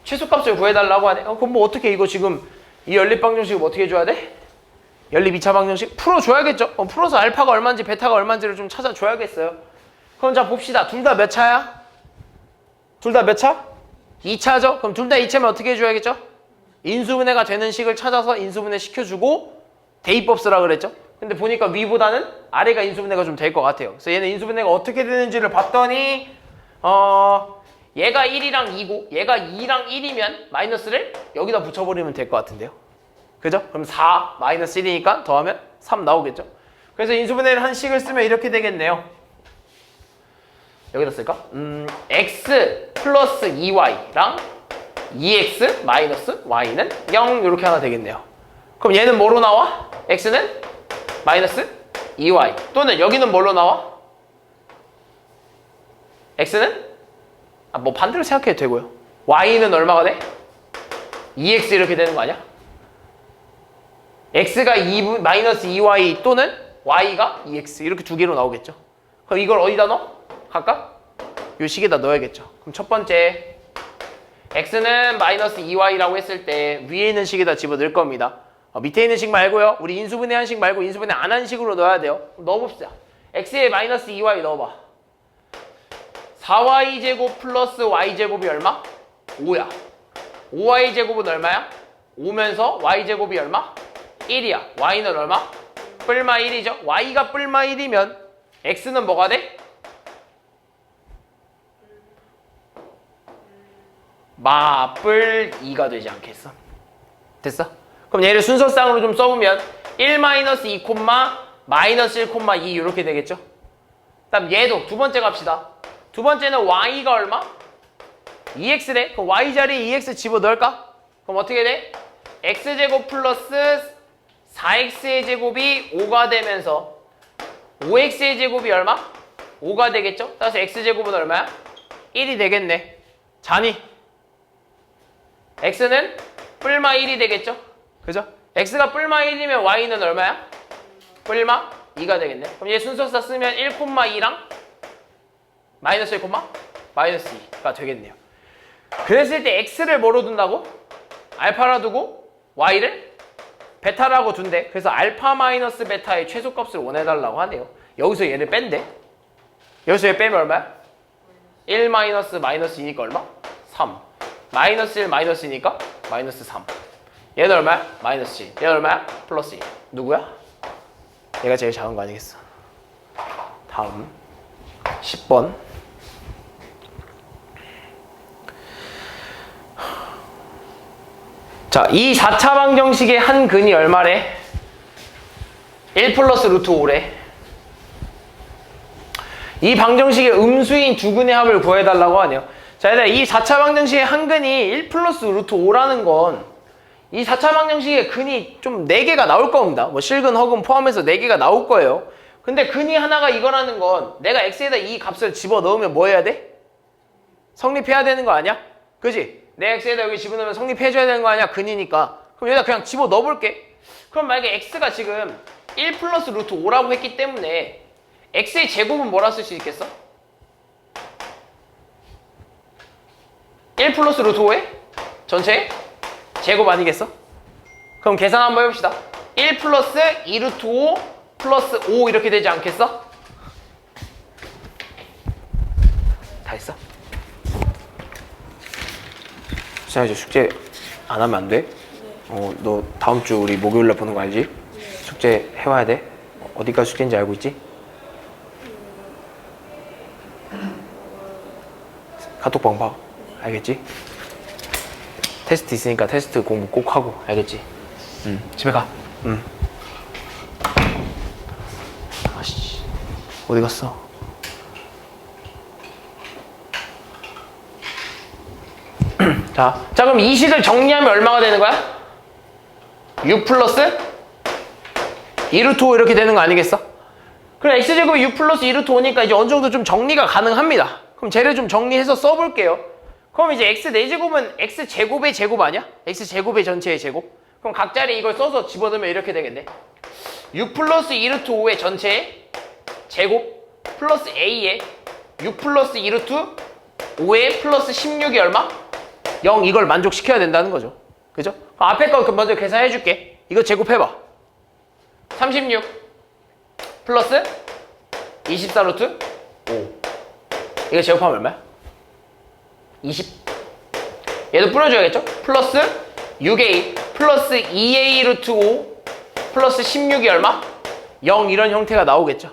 최소값을 구해달라고 하네. 그럼 뭐 어떻게 이거 지금 이 연립방정식을 뭐 어떻게 해줘야 돼? 연립 2차 방정식? 풀어줘야겠죠? 풀어서 알파가 얼마인지 베타가 얼마인지를 좀 찾아줘야겠어요. 그럼 자 봅시다. 둘 다 몇 차야? 둘 다 몇 차? 2차죠? 그럼 둘 다 2차면 어떻게 해줘야겠죠? 인수분해가 되는 식을 찾아서 인수분해 시켜주고 대입법 쓰라 그랬죠? 근데 보니까 위보다는 아래가 인수분해가 좀 될 것 같아요. 그래서 얘는 인수분해가 어떻게 되는지를 봤더니 얘가 1이랑 2고 얘가 2랑 1이면 마이너스를 여기다 붙여버리면 될 것 같은데요. 그죠? 그럼 4 마이너스 1이니까 더하면 3 나오겠죠? 그래서 인수분해를 한 식을 쓰면 이렇게 되겠네요. 여기다 쓸까? x 플러스 2y랑 2x 마이너스 y는 0 이렇게 하나 되겠네요. 그럼 얘는 뭐로 나와? x는 마이너스 2y 또는 여기는 뭘로 나와? x는 뭐 반대로 생각해도 되고요. y는 얼마가 돼? 2x 이렇게 되는 거 아니야? x가 마이너스 2y 또는 y가 2x 이렇게 두 개로 나오겠죠. 그럼 이걸 어디다 넣어? 각각? 요 식에다 넣어야겠죠. 그럼 첫 번째 x는 마이너스 2y라고 했을 때 위에 있는 식에다 집어넣을 겁니다. 밑에 있는 식 말고요. 우리 인수분해 한 식 말고 인수분해 안 한 식으로 넣어야 돼요. 넣어봅시다. x에 마이너스 2y 넣어봐. 4y제곱 플러스 y제곱이 얼마? 5야. 5y제곱은 얼마야? 5면서 y제곱이 얼마? 1이야. y는 얼마? 뿔마 1이죠. y가 뿔마 1이면 x는 뭐가 돼? 마뿔 2가 되지 않겠어? 됐어? 그럼 얘를 순서상으로 좀 써보면 1 마이너스 2 콤마 마이너스 1 콤마 2 이렇게 되겠죠? 그다음 얘도 두 번째 갑시다. 두 번째는 y가 얼마? 2x래. 그럼 y 자리에 2x 집어넣을까? 그럼 어떻게 돼? x제곱 플러스 4x의 제곱이 5가 되면서 5x의 제곱이 얼마? 5가 되겠죠? 따라서 x제곱은 얼마야? 1이 되겠네. 자니? x는 뿔마 1이 되겠죠? 그죠? x가 뿔마 1이면 y는 얼마야? 뿔마 2가 되겠네. 그럼 얘 순서사 쓰면 1,2랑 마이너스 1, 마이너스 2가 되겠네요. 그랬을 때 x를 뭐로 둔다고? 알파라 두고 y를 베타라고 둔대. 그래서 알파 마이너스 베타의 최소값을 원해달라고 하네요. 여기서 얘를 뺀대. 여기서 얘 빼면 얼마야? 1 마이너스 마이너스 2니까 얼마? 3. 마이너스 1 마이너스 2니까 마이너스 3. 얘는 얼마야? 마이너스 2. 얘는 얼마야? 플러스 2. 누구야? 얘가 제일 작은 거 아니겠어? 다음 10번. 자, 이 4차 방정식의 한 근이 얼마래? 1 플러스 루트 5래. 이 방정식의 음수인 두 근의 합을 구해달라고 하네요. 자, 얘들아, 이 4차 방정식의 한 근이 1 플러스 루트 5라는 건 이 4차 방정식의 근이 좀 4개가 나올 겁니다. 뭐 실근, 허근 포함해서 4개가 나올 거예요. 근데 근이 하나가 이거라는 건 내가 x에다 이 값을 집어넣으면 뭐 해야 돼? 성립해야 되는 거 아니야? 그지? 내 x에다 여기 집어넣으면 성립해줘야 되는 거 아니야? 근이니까. 그럼 여기다 그냥 집어넣어볼게. 그럼 만약에 x가 지금 1 플러스 루트 5라고 했기 때문에 x의 제곱은 뭐라 쓸 수 있겠어? 1 플러스 루트 5에 전체 제곱 아니겠어? 그럼 계산 한번 해봅시다. 1 플러스 2 루트 5 플러스 5 이렇게 되지 않겠어? 다 했어? 수찬이 숙제 안 하면 안 돼? 너 다음 주 우리 목요일날 보는 거 알지? 숙제 해와야 돼? 어디까지 숙제인지 알고 있지? 카톡방 봐. 알겠지? 테스트 있으니까 테스트 공부 꼭 하고. 알겠지? 집에 가. 아씨, 어디 갔어? 자, 그럼 이 식을 정리하면 얼마가 되는 거야? 6 플러스 2 루트 5 이렇게 되는 거 아니겠어? 그럼 x제곱이 6 플러스 2 루트 5니까 이제 어느 정도 좀 정리가 가능합니다. 그럼 쟤를 좀 정리해서 써볼게요. 그럼 이제 x 4제곱은 x제곱의 제곱 아니야? x제곱의 전체의 제곱? 그럼 각자리 이걸 써서 집어넣으면 이렇게 되겠네. 6 플러스 2 루트 5의 전체의 제곱 플러스 a의 6 플러스 2 루트 5의 플러스 16이 얼마? 0. 이걸 만족시켜야 된다는 거죠. 그죠? 그럼 앞에 거 먼저 계산해 줄게. 이거 제곱해봐. 36 플러스 24 루트 5. 이거 제곱하면 얼마야? 20. 얘도 뿌려줘야겠죠? 플러스 6a 플러스 2a 루트 5 플러스 16이 얼마? 0. 이런 형태가 나오겠죠.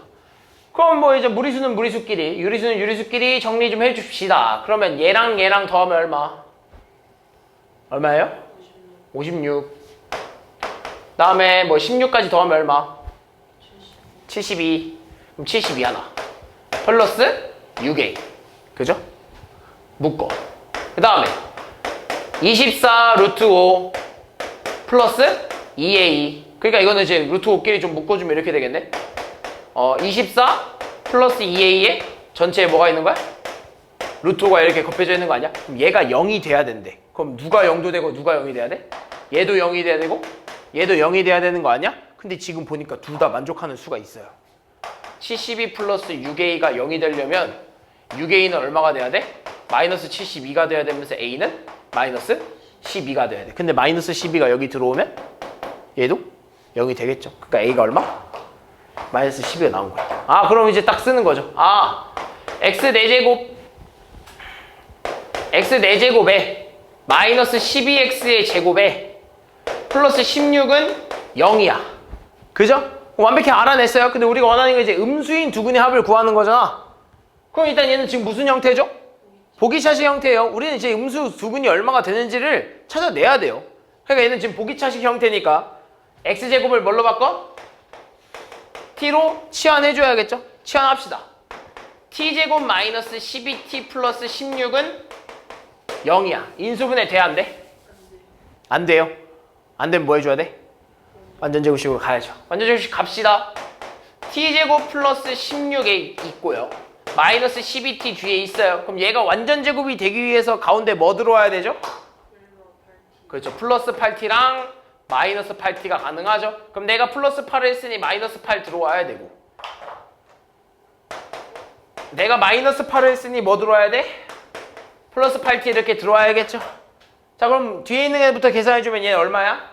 그럼 뭐 이제 무리수는 무리수끼리, 유리수는 유리수끼리 정리 좀 해줍시다. 그러면 얘랑 얘랑 더하면 얼마? 얼마예요? 56. 다음에 뭐 16까지 더하면 얼마? 72. 그럼 72 하나. 플러스 6a. 그죠? 묶어. 그 다음에 24 루트 5 플러스 2a. 그러니까 이거는 이제 루트 5끼리 좀 묶어주면 이렇게 되겠네. 24 플러스 2a에 전체에 뭐가 있는 거야? 루트 5가 이렇게 곱해져 있는 거 아니야? 그럼 얘가 0이 돼야 된대. 그럼 누가 0도 되고 누가 0이 돼야 돼? 얘도 0이 돼야 되고 얘도 0이 돼야 되는 거 아니야? 근데 지금 보니까 둘 다 만족하는 수가 있어요. 72 플러스 6a가 0이 되려면 6a는 얼마가 돼야 돼? 마이너스 72가 돼야 되면서 a는 마이너스 12가 돼야 돼. 근데 마이너스 12가 여기 들어오면 얘도 0이 되겠죠. 그러니까 a가 얼마? 마이너스 12가 나온 거야. 아, 그럼 이제 딱 쓰는 거죠. 아, x4제곱에 마이너스 12x의 제곱에 플러스 16은 0이야. 그죠? 완벽히 알아냈어요. 근데 우리가 원하는 게 이제 음수인 두 근의 합을 구하는 거잖아. 그럼 일단 얘는 지금 무슨 형태죠? 보기차식 형태예요. 우리는 이제 음수 두 근이 얼마가 되는지를 찾아내야 돼요. 그러니까 얘는 지금 보기차식 형태니까 x제곱을 뭘로 바꿔? t로 치환해줘야겠죠? 치환합시다. t제곱 마이너스 12t 플러스 16은 0이야. 인수분해 돼? 안 돼? 안 돼요. 안 되면 뭐 해줘야 돼? 완전제곱식으로 가야죠. 완전제곱식 갑시다. t제곱 플러스 16에 있고요. 마이너스 12t 뒤에 있어요. 그럼 얘가 완전 제곱이 되기 위해서 가운데 뭐 들어와야 되죠? 그렇죠. 플러스 8t랑 마이너스 8t가 가능하죠. 그럼 내가 플러스 8을 했으니 마이너스 8 들어와야 되고, 내가 마이너스 8을 했으니 뭐 들어와야 돼? 플러스 8t 이렇게 들어와야겠죠. 자, 그럼 뒤에 있는 애부터 계산해주면 얘는 얼마야?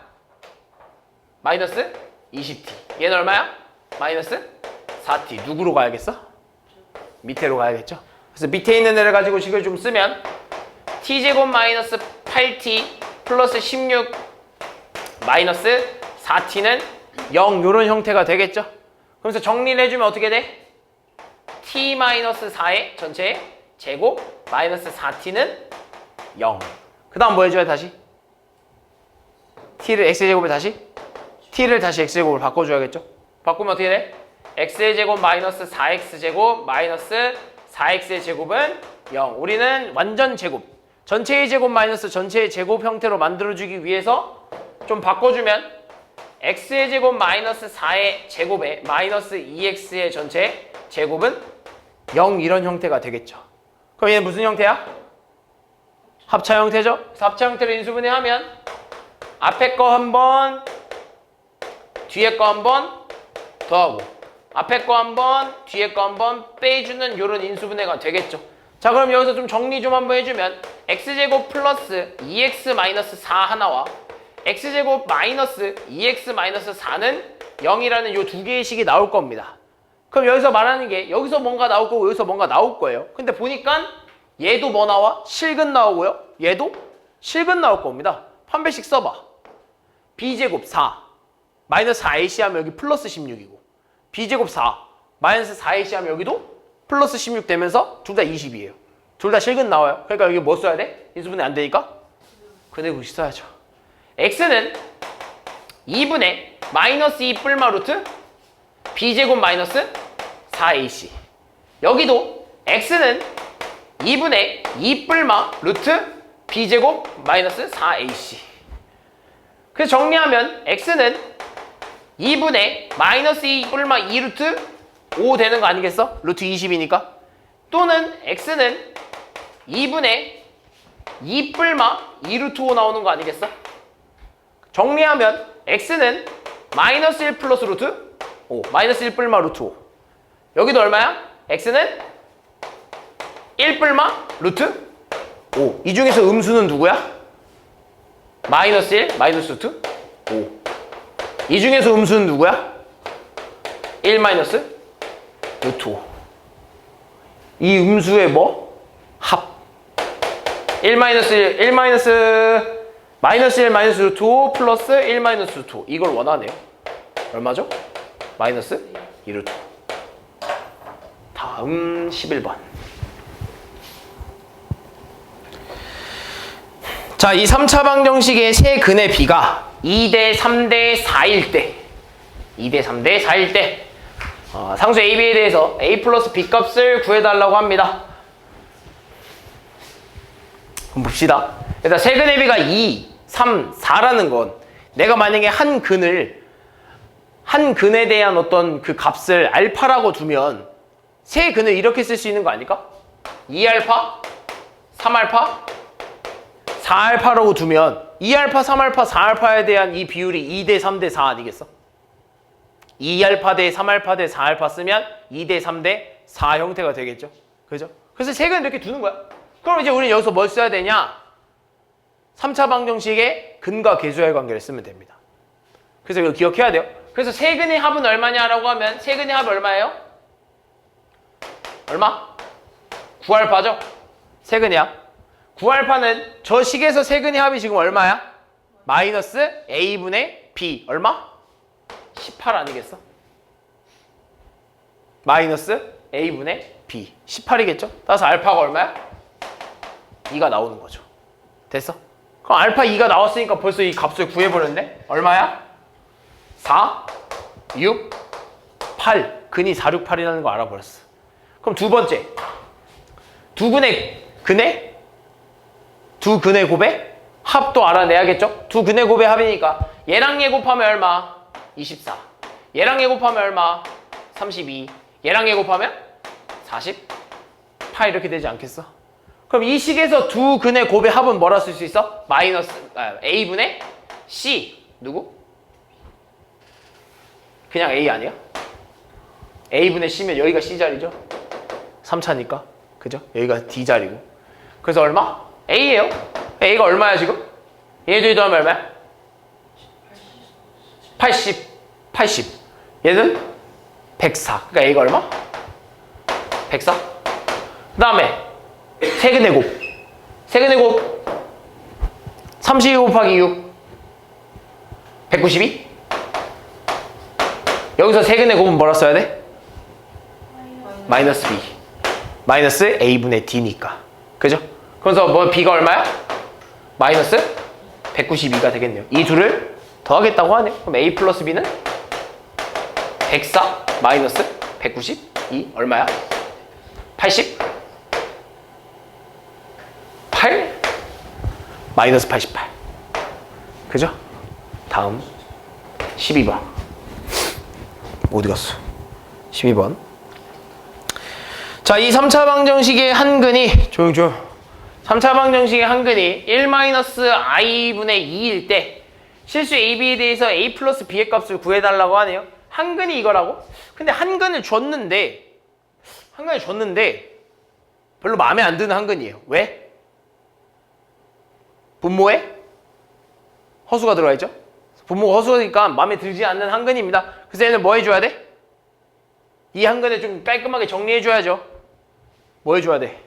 마이너스 20t. 얘는 얼마야? 마이너스 4t. 누구로 가야겠어? 밑에로 가야겠죠. 그래서 밑에 있는 애를 가지고 식을 좀 쓰면 t제곱 마이너스 8t 플러스 16 마이너스 4t는 0 요런 형태가 되겠죠. 그래서 정리를 해주면 어떻게 돼? t 마이너스 4의 전체 제곱 마이너스 4t는 0. 그 다음 뭐 해줘야 다시? t를 x제곱에 다시? t를 다시 x제곱으로 바꿔줘야겠죠. 바꾸면 어떻게 돼? x의 제곱 마이너스 4x제곱 마이너스 4x의 제곱은 0. 우리는 완전 제곱, 전체의 제곱 마이너스 전체의 제곱 형태로 만들어주기 위해서 좀 바꿔주면 x의 제곱 마이너스 4의 제곱에 마이너스 2x의 전체 제곱은 0 이런 형태가 되겠죠. 그럼 얘는 무슨 형태야? 합차 형태죠. 그래서 합차 형태로 인수분해하면 앞에 거 한 번, 뒤에 거 한 번 더하고 앞에 거 한 번, 뒤에 거 한 번 빼주는 이런 인수분해가 되겠죠. 자, 그럼 여기서 좀 정리 좀 한번 해주면 x제곱 플러스 2x 마이너스 4 하나와 x제곱 마이너스 2x 마이너스 4는 0이라는 이 두 개의 식이 나올 겁니다. 그럼 여기서 말하는 게 여기서 뭔가 나올 거고 여기서 뭔가 나올 거예요. 근데 보니까 얘도 뭐 나와? 실근 나오고요. 얘도 실근 나올 겁니다. 판별식 써봐. b제곱 4 마이너스 4ac 하면 여기 플러스 16이고, b제곱 4 마이너스 4ac 하면 여기도 플러스 16 되면서 둘 다 20이에요. 둘 다 실근 나와요. 그러니까 여기 뭐 써야 돼? 인수분해 안 되니까 근해 구식 써야죠. x는 2분의 마이너스 2 뿔마 루트 b제곱 마이너스 4ac. 여기도 x는 2분의 2 뿔마 루트 b제곱 마이너스 4ac. 그래서 정리하면 x는 2분의 마이너스 2 뿔마 2 루트 5 되는 거 아니겠어? 루트 20이니까. 또는 x는 2분의 2 뿔마 2 루트 5 나오는 거 아니겠어? 정리하면 x는 마이너스 1 플러스 루트 5 마이너스 1 뿔마 루트 5. 여기도 얼마야? x는 1 뿔마 루트 5. 이 중에서 음수는 누구야? 마이너스 1 마이너스 루트 5. 이 중에서 음수는 누구야? 1 마이너스 루트 5. 이 음수의 뭐? 합. 1 마이너스 1, 1 마이너스 마이너스 1 마이너스 루트 5 플러스 1 마이너스 루트 5. 이걸 원하네요. 얼마죠? 마이너스 2 루트 5. 다음 11번. 자, 이 3차 방정식의 세 근의 비가 2대 3대 4일 때 2대 3대 4일 때 상수 a, b에 대해서 a 플러스 b 값을 구해달라고 합니다. 그럼 봅시다. 일단 세 근의 비가 2, 3, 4라는 건 내가 만약에 한 근에 대한 어떤 그 값을 알파라고 두면 세 근을 이렇게 쓸 수 있는 거 아닐까? 2알파, 3알파, 4알파라고 두면 2알파, 3알파, 4알파에 대한 이 비율이 2대 3대 4 아니겠어? 2알파 대 3알파 대 4알파 쓰면 2대 3대 4 형태가 되겠죠? 그죠? 그래서 세 근을 이렇게 두는 거야. 그럼 이제 우리는 여기서 뭘 써야 되냐? 3차 방정식의 근과 계수의 관계를 쓰면 됩니다. 그래서 이거 기억해야 돼요. 그래서 세 근의 합은 얼마냐라고 하면 세 근의 합이 얼마예요? 얼마? 9알파죠? 세 근의 합. 9알파는 저 식에서 세 근의 합이 지금 얼마야? 마이너스 a분의 b. 얼마? 18 아니겠어? 마이너스 a분의 b. 18이겠죠? 따라서 알파가 얼마야? 2가 나오는 거죠. 됐어? 그럼 알파 2가 나왔으니까 벌써 이 값을 구해버렸네? 얼마야? 4, 6, 8. 근이 4, 6, 8이라는 거 알아버렸어. 그럼 두 번째. 두 근의 곱의 합도 알아내야겠죠? 두 근의 곱의 합이니까 얘랑 얘 곱하면 얼마? 24. 얘랑 얘 곱하면 얼마? 32. 얘랑 얘 곱하면 40. 파 이렇게 되지 않겠어? 그럼 이 식에서 두 근의 곱의 합은 뭐라 쓸 수 있어? 마이너스 A분의 C. 누구? 그냥 A 아니야? A분의 C면 여기가 C 자리죠? 3차니까. 그죠? 여기가 D 자리고. 그래서 얼마? A예요. A가 얼마야 지금? 얘들이 더하면 얼마야? 80. 얘는 104. 그러니까 A가 얼마? 104. 그 다음에 세근의 곱. 세근의 곱. 32 곱하기 6. 192. 여기서 세근의 곱은 뭐라 써야 돼? 마이너스 B. 마이너스 A분의 D니까. 그죠? 그래서 뭐 B가 얼마야? 마이너스 192가 되겠네요. 이 둘을 더하겠다고 하네요. 그럼 A 플러스 B는 104 마이너스 192 얼마야? 88 마이너스 88. 그죠? 다음 12번. 어디 갔어? 12번. 자, 이 3차 방정식의 한 근이 조용 3차 방정식의 한 근이 1-i분의 2일 때 실수 AB에 대해서 A 플러스 B의 값을 구해달라고 하네요. 한 근이 이거라고? 근데 한 근을 줬는데 별로 마음에 안 드는 한 근이에요. 왜? 분모에 허수가 들어가 있죠? 분모가 허수니까 마음에 들지 않는 한 근입니다. 그래서 얘는 뭐 해줘야 돼? 이 한 근을 좀 깔끔하게 정리해줘야죠. 뭐 해줘야 돼?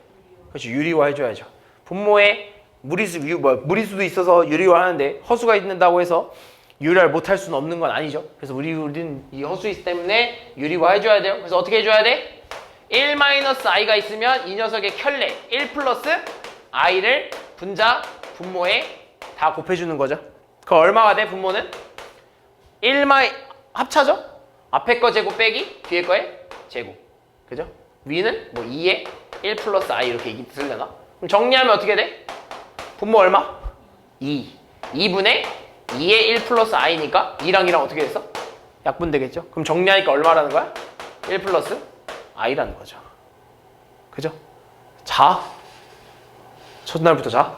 그렇지, 유리화 해줘야죠. 분모에 무리수도 있어서 유리화 하는데 허수가 있는다고 해서 유리화를 못할 수는 없는 건 아니죠. 그래서 우리는 이 허수 있기 때문에 유리화 해줘야 돼요. 그래서 어떻게 해줘야 돼? 1-i가 있으면 이 녀석의 켤레 1 플러스 i를 분자 분모에 다 곱해주는 거죠. 그럼 얼마가 돼? 분모는? 1마이 합차죠? 앞에 거 제곱 빼기 뒤에 거의 제곱. 그죠? 위는 뭐 2에 1 플러스 i 이렇게 쓰려나? 그럼 정리하면 어떻게 돼? 분모 얼마? 2. 2분의 2에 1 플러스 i니까 2랑 어떻게 됐어? 약분 되겠죠? 그럼 정리하니까 얼마라는 거야? 1 플러스 i라는 거죠. 그죠? 자. 첫날부터 자.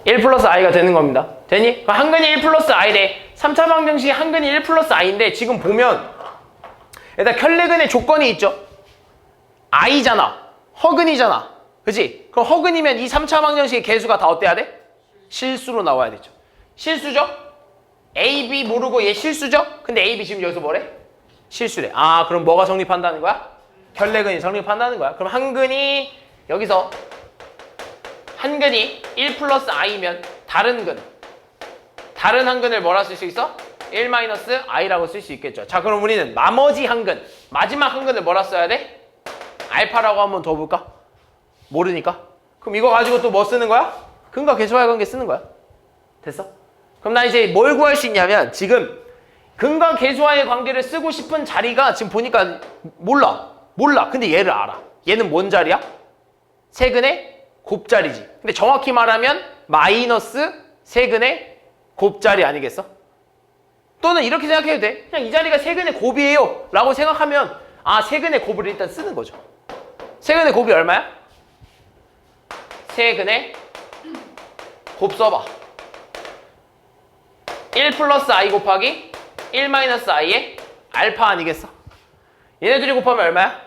1 플러스 i가 되는 겁니다. 되니? 그럼 한 근이 1 플러스 i래. 3차 방정식이 한 근이 1 플러스 i인데 지금 보면 일단 켤레근의 조건이 있죠. i잖아. 허근이잖아. 그치? 그럼 허근이면 이 3차 방정식의 개수가 다 어때야 돼? 실수로 나와야 되죠. 실수죠? A, B 모르고 얘 실수죠? 근데 A, B 지금 여기서 뭐래? 실수래. 아, 그럼 뭐가 성립한다는 거야? 켤레근이 성립한다는 거야. 그럼 한 근이 여기서 한 근이 1 플러스 i면 다른 한 근을 뭐라 쓸 수 있어? 1 마이너스 i라고 쓸 수 있겠죠. 자, 그럼 우리는 나머지 한 근, 마지막 한 근을 뭐라 써야 돼? 알파라고 한번 더 볼까? 모르니까. 그럼 이거 가지고 또 뭐 쓰는 거야? 근과 계수와의 관계 쓰는 거야. 됐어? 그럼 나 이제 뭘 구할 수 있냐면 지금 근과 계수와의 관계를 쓰고 싶은 자리가 지금 보니까 몰라. 근데 얘를 알아. 얘는 뭔 자리야? 세근의 곱자리지. 근데 정확히 말하면 마이너스 세근의 곱자리 아니겠어? 또는 이렇게 생각해도 돼. 그냥 이 자리가 세근의 곱이에요 라고 생각하면 아, 세근의 곱을 일단 쓰는 거죠. 세근의 곱이 얼마야? 세근의 곱 써봐. 1 플러스 i 곱하기 1 마이너스 i의 알파 아니겠어? 얘네들이 곱하면 얼마야?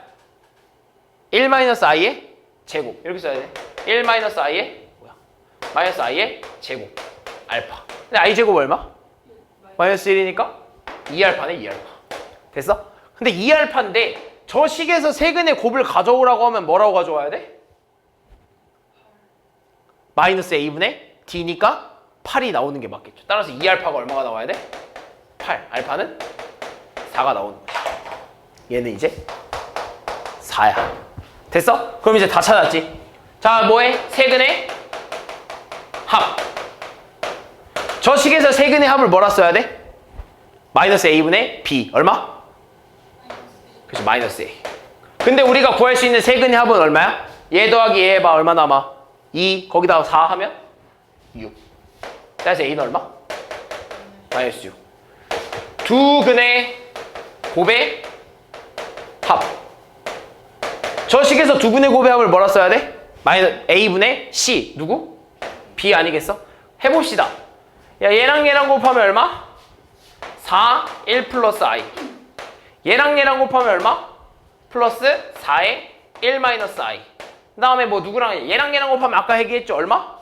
1 마이너스 i의 제곱. 이렇게 써야 돼. 1 마이너스 i의 뭐야? 마이너스 i의 제곱. 알파. 근데 i 제곱 얼마? 마이너스 1이니까 2알파네, 2알파. 됐어? 근데 2알파인데 저 식에서 세근의 곱을 가져오라고 하면 뭐라고 가져와야 돼? 마이너스 a분의 d니까 8이 나오는 게 맞겠죠. 따라서 2알파가 얼마가 나와야 돼? 8. 알파는 4가 나오는 거지. 얘는 이제 4야. 됐어? 그럼 이제 다 찾았지? 자, 뭐해? 세근의 합. 저 식에서 세근의 합을 뭐라 써야 돼? 마이너스 a분의 b. 얼마? 그렇지, 마이너스 a. 근데 우리가 구할 수 있는 세근의 합은 얼마야? 얘 더하기 얘 해봐. 얼마 남아? 2. 거기다가 4 하면 6. 따라서 a는 얼마? 마이너스 6. 두 근의 곱의 합. 저 식에서 두 분의 곱의 합을 뭐라 써야 돼? 마이너스 A분의 C. 누구? B 아니겠어? 해봅시다. 야, 얘랑 얘랑 곱하면 얼마? 4, 1 플러스 I. 얘랑 얘랑 곱하면 얼마? 플러스 4에 1 마이너스 I. 그 다음에 뭐 누구랑 얘랑 얘랑 곱하면 아까 얘기했죠? 얼마?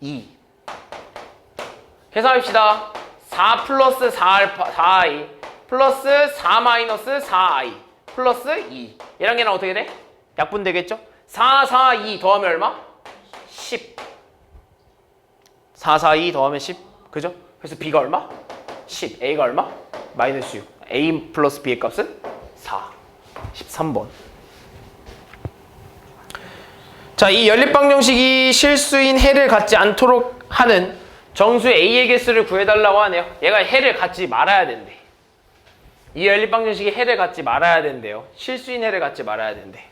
2. 계산합시다. 4 플러스 4I 플러스 4 마이너스 4I 플러스 2. 얘랑 얘랑 어떻게 돼? 약분 되겠죠? 4, 4, 2 더하면 얼마? 10. 4, 4, 2 더하면 10. 그죠? 그래서 B가 얼마? 10. A가 얼마? 마이너스 6. A 플러스 B의 값은 4. 13번. 자, 이 연립방정식이 실수인 해를 갖지 않도록 하는 정수 A의 개수를 구해달라고 하네요. 얘가 해를 갖지 말아야 된대. 이 연립방정식이 해를 갖지 말아야 된대요. 실수인 해를 갖지 말아야 된대.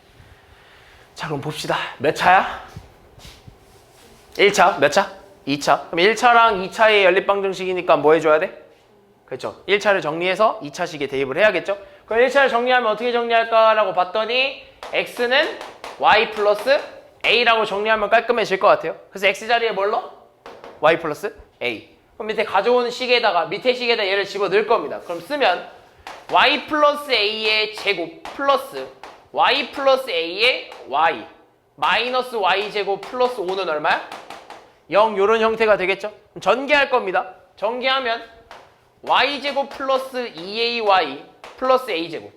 자, 그럼 봅시다. 몇 차야? 1차. 몇 차? 2차. 그럼 1차랑 2차의 연립방정식이니까 뭐 해줘야 돼? 그렇죠. 1차를 정리해서 2차식에 대입을 해야겠죠. 그럼 1차를 정리하면 어떻게 정리할까라고 봤더니 x는 y 플러스 a라고 정리하면 깔끔해질 것 같아요. 그래서 x 자리에 뭘 넣어? y 플러스 a. 그럼 밑에 가져오는 식에다가 밑에 식에다 얘를 집어넣을 겁니다. 그럼 쓰면 y 플러스 a의 제곱 플러스 y 플러스 a의 y 마이너스 y 제곱 플러스 5는 얼마야? 0. 요런 형태가 되겠죠. 그럼 전개할 겁니다. 전개하면 y제곱 플러스 2ay 플러스 a제곱,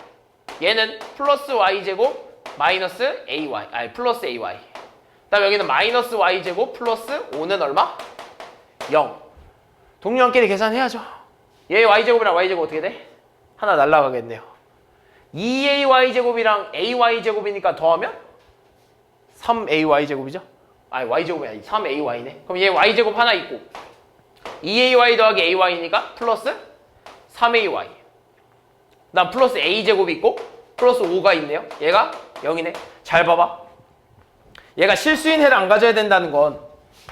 얘는 플러스 y제곱 마이너스 ay, 아니 플러스 ay. 그 다음에 여기는 마이너스 y제곱 플러스 5는 얼마? 0. 동료한끼리 계산해야죠. 얘 y제곱이랑 y제곱 어떻게 돼? 하나 날라가겠네요. 2ay제곱이랑 ay제곱이니까 더하면 3ay제곱이죠? 아니 y제곱이 아니 3ay네. 그럼 얘 y제곱 하나 있고 2ay 더하기 ay니까 플러스 3ay. 그 다음 플러스 a제곱이 있고 플러스 5가 있네요. 얘가 0이네. 잘 봐봐. 얘가 실수인 해를 안 가져야 된다는 건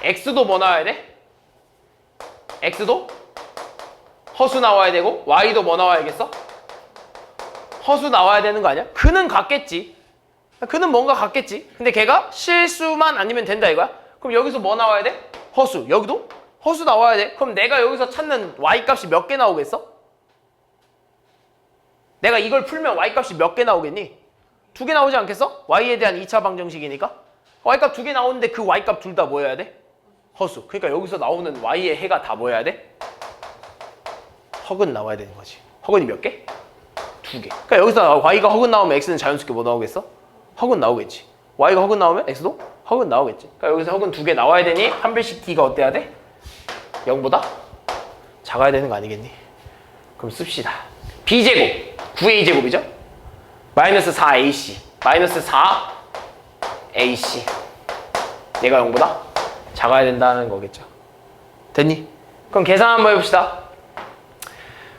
x도 뭐 나와야 돼? x도 허수 나와야 되고 y도 뭐 나와야겠어? 허수 나와야 되는 거 아니야? 그는 같겠지. 그는 뭔가 같겠지. 근데 걔가 실수만 아니면 된다 이거야? 그럼 여기서 뭐 나와야 돼? 허수. 여기도 허수 나와야 돼. 그럼 내가 여기서 찾는 y값이 몇 개 나오겠어? 내가 이걸 풀면 y값이 몇 개 나오겠니? 2개 나오지 않겠어? y에 대한 2차 방정식이니까. y값 2개 나오는데 그 y값 둘 다 뭐여야 돼? 허수. 그러니까 여기서 나오는 y의 해가 다 뭐여야 돼? 허근 나와야 되는 거지. 허근이 몇 개? 2개. 그러니까 여기서 y가 허근 나오면 x는 자연스럽게 뭐 나오겠어? 허근 나오겠지. y가 허근 나오면 x도 허근 나오겠지. 그러니까 여기서 허근 2개 나와야 되니 판별식 t가 어때야 돼? 0보다 작아야 되는 거 아니겠니? 그럼 씁시다. b제곱 9a제곱이죠? 마이너스 4ac 마이너스 4ac 얘가 0보다 작아야 된다는 거겠죠. 됐니? 그럼 계산 한번 해봅시다.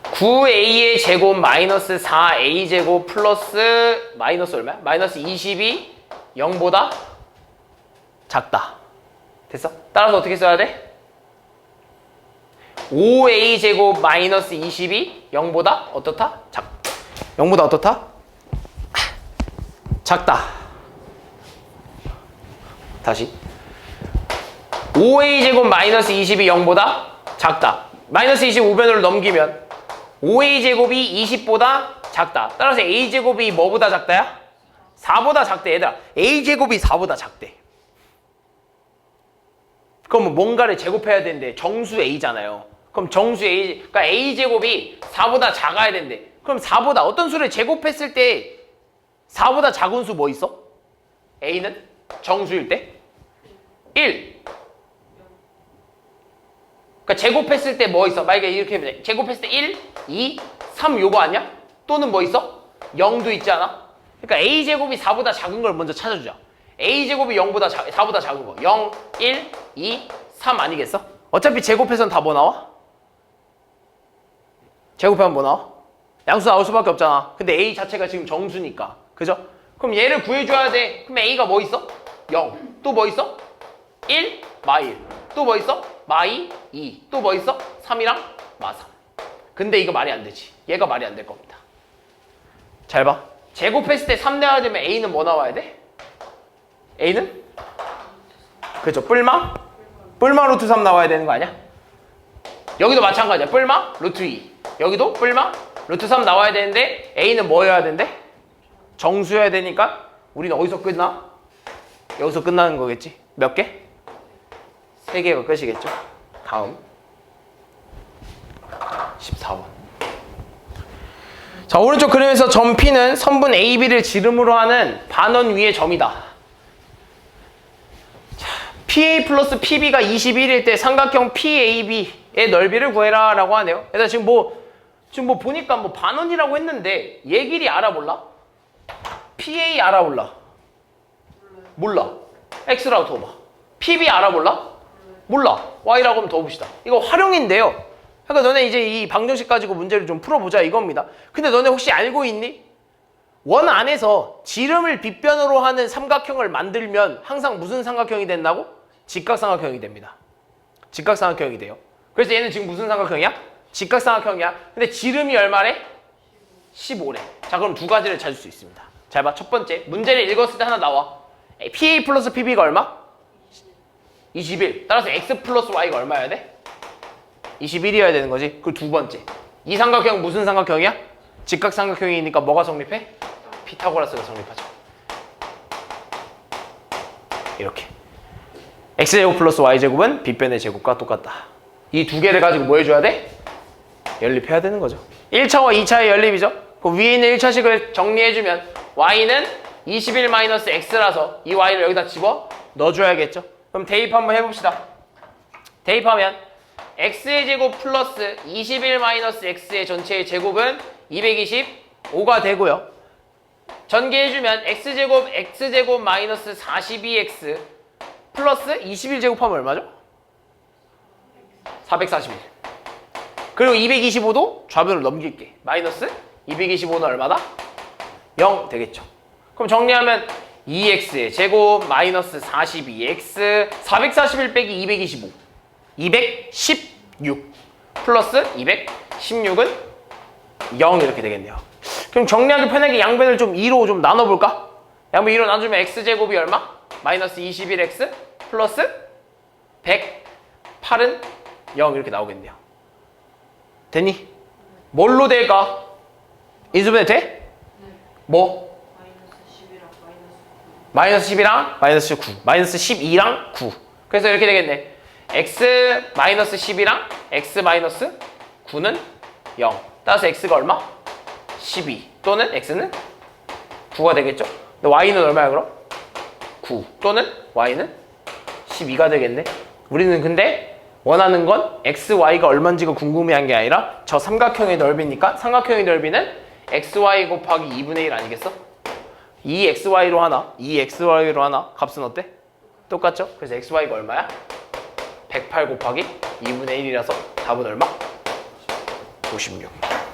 9a의 제곱 마이너스 4a 제곱 플러스 마이너스 얼마야? 마이너스 20이 0보다 작다. 됐어? 따라서 어떻게 써야 돼? 5a 제곱 마이너스 20이 0보다 어떻다? 0보다 어떻다? 작다. 다시 5a 제곱 마이너스 20이 0보다 작다. 마이너스 20 우변으로 넘기면 5a 제곱이 20보다 작다. 따라서 a 제곱이 뭐보다 작다야? 4보다 작대. 얘들아 a 제곱이 4보다 작대. 그럼 뭔가를 제곱해야 되는데 정수 a잖아요. 그럼 정수 a, 그러니까 a 제곱이 4보다 작아야 된대. 그럼 4보다 어떤 수를 제곱했을 때 4보다 작은 수 뭐 있어? a는 정수일 때 1. 그러니까 제곱했을 때 뭐 있어? 만약에 이렇게 해보자. 제곱했을 때 1, 2, 3 요거 아니야? 또는 뭐 있어? 0도 있지 않아? 그러니까 a제곱이 4보다 작은 걸 먼저 찾아주자. a제곱이 0보다 4보다 작은 거. 0, 1, 2, 3 아니겠어? 어차피 제곱해서는 다 뭐 나와? 제곱하면 뭐 나와? 양수 나올 수밖에 없잖아. 근데 a 자체가 지금 정수니까. 그죠? 그럼 얘를 구해줘야 돼. 그럼 a가 뭐 있어? 0. 또 뭐 있어? 1, 마 1. 또 뭐 있어? 마2, 2. 또 뭐 있어? 3이랑 마 3. 근데 이거 말이 안 되지. 얘가 말이 안 될 겁니다. 잘 봐. 제곱했을 때 3 나와야 되면 A는 뭐 나와야 돼? A는? 그렇죠. 뿔마? 뿔마 루트 3 나와야 되는 거 아니야? 여기도 마찬가지야. 뿔마 루트 2. 여기도 뿔마 루트 3 나와야 되는데 A는 뭐여야 된대? 정수여야 되니까 우리는 어디서 끝나? 여기서 끝나는 거겠지. 몇 개? 3개가 끝이겠죠. 다음 14번. 자, 오른쪽 그림에서 점 P는 선분 AB를 지름으로 하는 반원 위의 점이다. 자, PA 플러스 PB가 21일 때 삼각형 PAB의 넓이를 구해라 라고 하네요. 그래서 지금 뭐 보니까 뭐 반원이라고 했는데 얘 길이 알아볼라? PA 알아볼라? 몰라. X라고 둬봐. PB 알아볼라? 몰라. Y라고 하면 둬봅시다. 이거 활용인데요. 그러니까 너네 이제 이 방정식 가지고 문제를 좀 풀어보자 이겁니다. 근데 너네 혹시 알고 있니? 원 안에서 지름을 빗변으로 하는 삼각형을 만들면 항상 무슨 삼각형이 된다고? 직각삼각형이 됩니다. 직각삼각형이 돼요. 그래서 얘는 지금 무슨 삼각형이야? 직각삼각형이야. 근데 지름이 얼마래? 15래. 자, 그럼 두 가지를 찾을 수 있습니다. 잘 봐. 첫 번째, 문제를 읽었을 때 하나 나와. PA 플러스 PB가 얼마? 21. 따라서 X 플러스 Y가 얼마여야 돼? 21이어야 되는 거지. 그리고 두 번째, 이 삼각형 무슨 삼각형이야? 직각삼각형이니까 뭐가 성립해? 피타고라스가 성립하죠. 이렇게 X제곱 플러스 Y제곱은 빗변의 제곱과 똑같다. 이 두 개를 가지고 뭐 해줘야 돼? 연립해야 되는 거죠. 1차와 2차의 연립이죠. 그 위에 있는 1차식을 정리해주면 Y는 21-X라서 이 Y를 여기다 집어 넣어줘야겠죠. 그럼 대입 한번 해봅시다. 대입하면 X의 제곱 플러스 21-X의 전체의 제곱은 225가 되고요. 전개해주면 X제곱 마이너스 42X 플러스 21제곱 하면 얼마죠? 441. 그리고 225도 좌변으로 넘길게. 마이너스 225는 얼마다? 0 되겠죠. 그럼 정리하면 2x의 제곱 마이너스 42x 441 빼기 225 216 플러스 216은 0 이렇게 되겠네요. 그럼 정리하기 편하게 양변을 좀 2로 좀 나눠볼까? 양변 2로 나눠주면 x제곱이 얼마? 마이너스 21x 플러스 108은 0 이렇게 나오겠네요. 됐니? 뭘로 될까? 인수분해 돼? 뭐? 마이너스 10이랑 마이너스 9. 마이너스 12랑 9. 그래서 이렇게 되겠네. x 마이너스 10이랑 x 마이너스 9는 0. 따라서 x가 얼마? 12. 또는 x는 9가 되겠죠? 근데 y는 얼마야 그럼? 9. 또는 y는 12가 되겠네. 우리는 근데 원하는 건 x, y가 얼마인지가 궁금해한 게 아니라 저 삼각형의 넓이니까 삼각형의 넓이는 xy 곱하기 2분의 1 아니겠어? 2xy로 하나, 2xy로 하나 값은 어때? 똑같죠? 그래서 xy가 얼마야? 108 곱하기 2분의 1이라서 답은 얼마? 56.